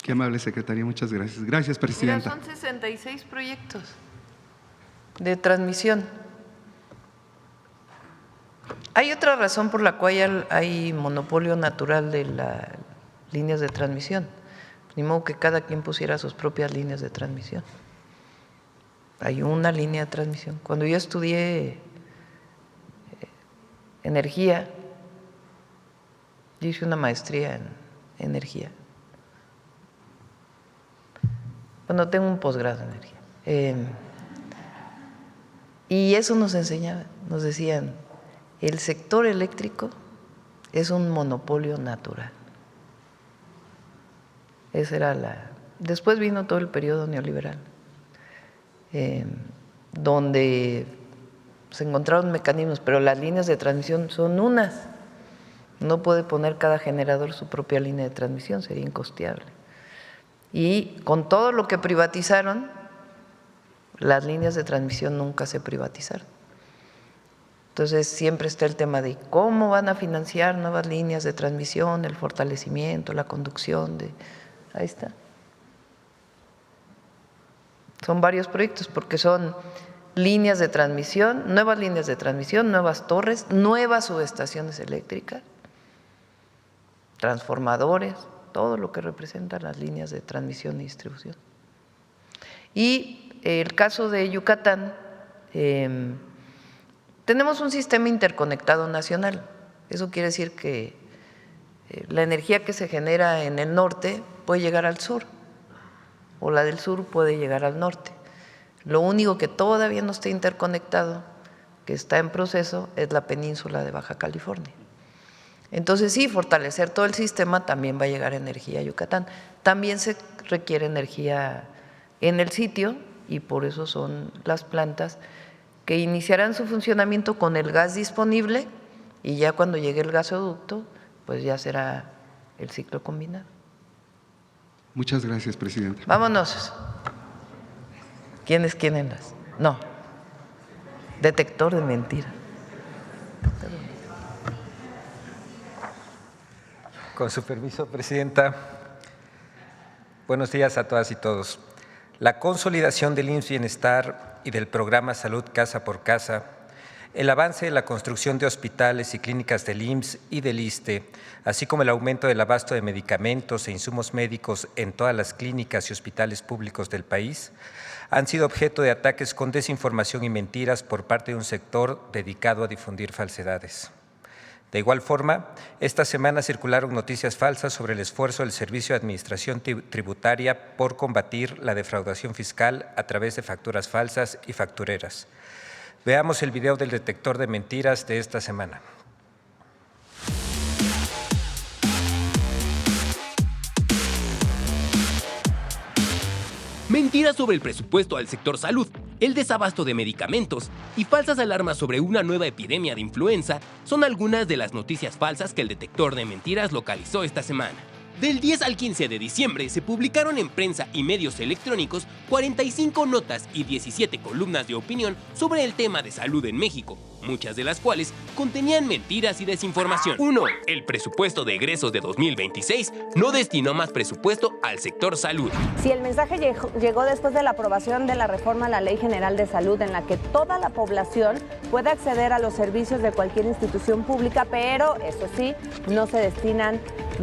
Qué amable, secretaria. Muchas gracias. Gracias, presidenta. Mira, son 66 proyectos de transmisión. Hay otra razón por la cual hay monopolio natural de las líneas de transmisión. Ni modo que cada quien pusiera sus propias líneas de transmisión. Hay una línea de transmisión. Cuando yo estudié energía, yo hice una maestría en energía. Bueno, tengo un posgrado en energía. Y eso nos enseñaban, nos decían, el sector eléctrico es un monopolio natural. Esa era Después vino todo el periodo neoliberal, donde se encontraron mecanismos, pero las líneas de transmisión son unas No puede poner cada generador su propia línea de transmisión, sería incosteable. Y con todo lo que privatizaron, las líneas de transmisión nunca se privatizaron. Entonces siempre está el tema de cómo van a financiar nuevas líneas de transmisión, el fortalecimiento, la conducción de… Ahí está. Son varios proyectos porque son líneas de transmisión, nuevas torres, nuevas subestaciones eléctricas, transformadores, todo lo que representan las líneas de transmisión y distribución. Y el caso de Yucatán, tenemos un sistema interconectado nacional. Eso quiere decir que la energía que se genera en el norte puede llegar al sur, o la del sur puede llegar al norte. Lo único que todavía no está interconectado, que está en proceso, es la península de Baja California. Entonces sí, fortalecer todo el sistema, también va a llegar energía a Yucatán. También se requiere energía en el sitio y por eso son las plantas que iniciarán su funcionamiento con el gas disponible y ya cuando llegue el gasoducto, pues ya será el ciclo combinado. Muchas gracias, presidenta. Vámonos. ¿Quiénes quieren las? No. Detector de mentira. Con su permiso, presidenta. Buenos días a todas y todos. La consolidación del IMSS Bienestar y del programa Salud Casa por Casa, el avance de la construcción de hospitales y clínicas del IMSS y del ISSSTE, así como el aumento del abasto de medicamentos e insumos médicos en todas las clínicas y hospitales públicos del país, han sido objeto de ataques con desinformación y mentiras por parte de un sector dedicado a difundir falsedades. De igual forma, esta semana circularon noticias falsas sobre el esfuerzo del Servicio de Administración Tributaria por combatir la defraudación fiscal a través de facturas falsas y factureras. Veamos el video del detector de mentiras de esta semana. Mentiras sobre el presupuesto al sector salud, el desabasto de medicamentos y falsas alarmas sobre una nueva epidemia de influenza son algunas de las noticias falsas que el detector de mentiras localizó esta semana. Del 10 al 15 de diciembre se publicaron en prensa y medios electrónicos 45 notas y 17 columnas de opinión sobre el tema de salud en México, muchas de las cuales contenían mentiras y desinformación. 1. El presupuesto de egresos de 2026 no destinó más presupuesto al sector salud. Si el mensaje llegó después de la aprobación de la reforma a la Ley General de Salud, en la que toda la población puede acceder a los servicios de cualquier institución pública, pero eso sí, no se destinan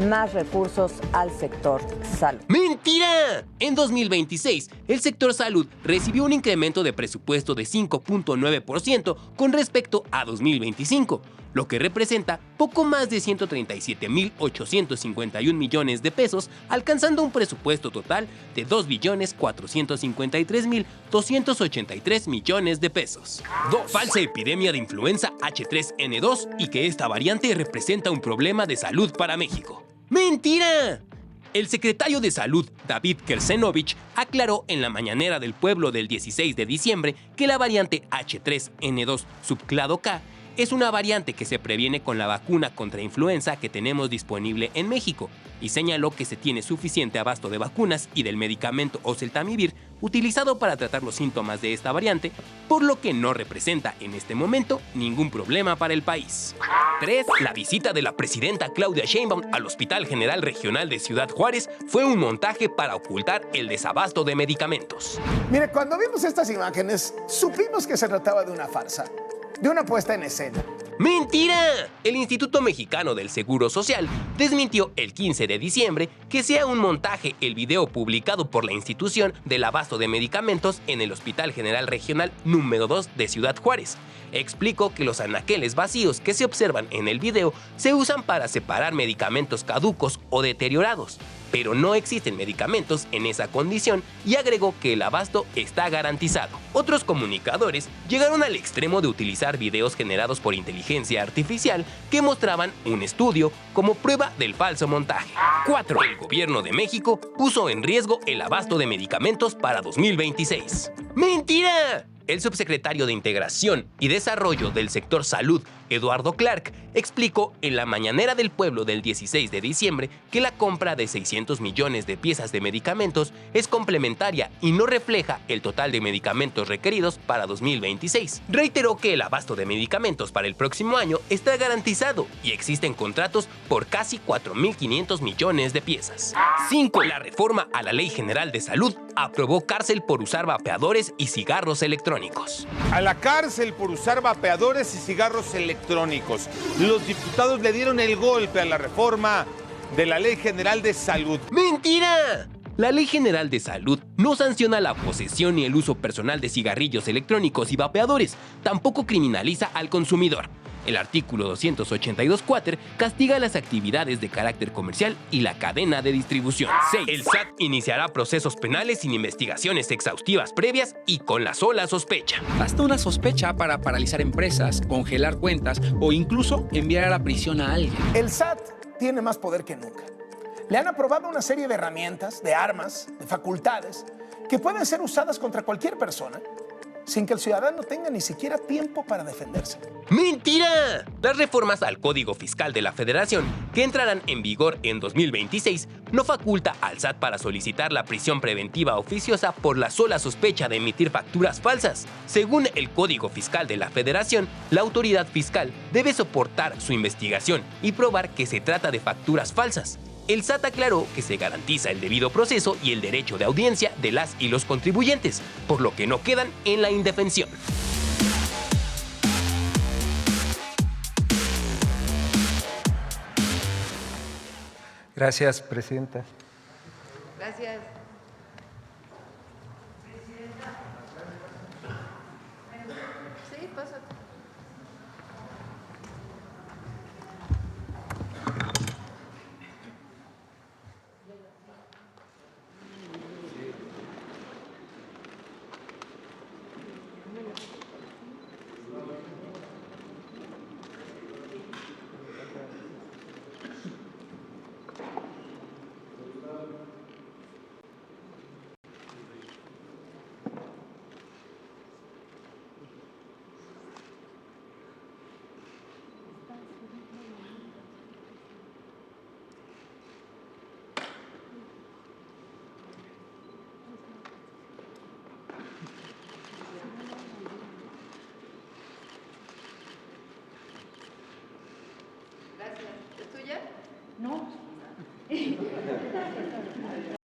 más recursos al sector salud. ¡Mentira! En 2026, el sector salud recibió un incremento de presupuesto de 5.9% con respecto a 2025, lo que representa poco más de 137.851 millones de pesos, alcanzando un presupuesto total de 2.453.283 millones de pesos. 2. Falsa epidemia de influenza H3N2 y que esta variante representa un problema de salud para México. ¡Mentira! El secretario de Salud, David Kersenovich, aclaró en la Mañanera del Pueblo del 16 de diciembre que la variante H3N2 subclado K es una variante que se previene con la vacuna contra influenza que tenemos disponible en México y señaló que se tiene suficiente abasto de vacunas y del medicamento oseltamivir utilizado para tratar los síntomas de esta variante, por lo que no representa en este momento ningún problema para el país. 3. La visita de la presidenta Claudia Sheinbaum al Hospital General Regional de Ciudad Juárez fue un montaje para ocultar el desabasto de medicamentos. Mire, cuando vimos estas imágenes, supimos que se trataba de una farsa, de una puesta en escena. ¡Mentira! El Instituto Mexicano del Seguro Social desmintió el 15 de diciembre que sea un montaje el video publicado por la institución del abasto de medicamentos en el Hospital General Regional número 2 de Ciudad Juárez. Explicó que los anaqueles vacíos que se observan en el video se usan para separar medicamentos caducos o deteriorados, pero no existen medicamentos en esa condición y agregó que el abasto está garantizado. Otros comunicadores llegaron al extremo de utilizar videos generados por inteligencia artificial que mostraban un estudio como prueba del falso montaje. 4. El gobierno de México puso en riesgo el abasto de medicamentos para 2026. ¡Mentira! El subsecretario de Integración y Desarrollo del Sector Salud, Eduardo Clark, explicó en la Mañanera del Pueblo del 16 de diciembre que la compra de 600 millones de piezas de medicamentos es complementaria y no refleja el total de medicamentos requeridos para 2026. Reiteró que el abasto de medicamentos para el próximo año está garantizado y existen contratos por casi 4.500 millones de piezas. 5. La reforma a la Ley General de Salud aprobó cárcel por usar vapeadores y cigarros electrónicos. A la cárcel por usar vapeadores y cigarros electrónicos. Los diputados le dieron el golpe a la reforma de la Ley General de Salud. ¡Mentira! La Ley General de Salud no sanciona la posesión ni el uso personal de cigarrillos electrónicos y vapeadores, tampoco criminaliza al consumidor. El artículo 282 quater castiga las actividades de carácter comercial y la cadena de distribución. 6. El SAT iniciará procesos penales sin investigaciones exhaustivas previas y con la sola sospecha. Basta una sospecha para paralizar empresas, congelar cuentas o incluso enviar a la prisión a alguien. El SAT tiene más poder que nunca. Le han aprobado una serie de herramientas, de armas, de facultades que pueden ser usadas contra cualquier persona sin que el ciudadano tenga ni siquiera tiempo para defenderse. ¡Mentira! Las reformas al Código Fiscal de la Federación, que entrarán en vigor en 2026, no faculta al SAT para solicitar la prisión preventiva oficiosa por la sola sospecha de emitir facturas falsas. Según el Código Fiscal de la Federación, la autoridad fiscal debe soportar su investigación y probar que se trata de facturas falsas. El SAT aclaró que se garantiza el debido proceso y el derecho de audiencia de las y los contribuyentes, por lo que no quedan en la indefensión. Gracias, presidenta. Gracias. Sí, pásate.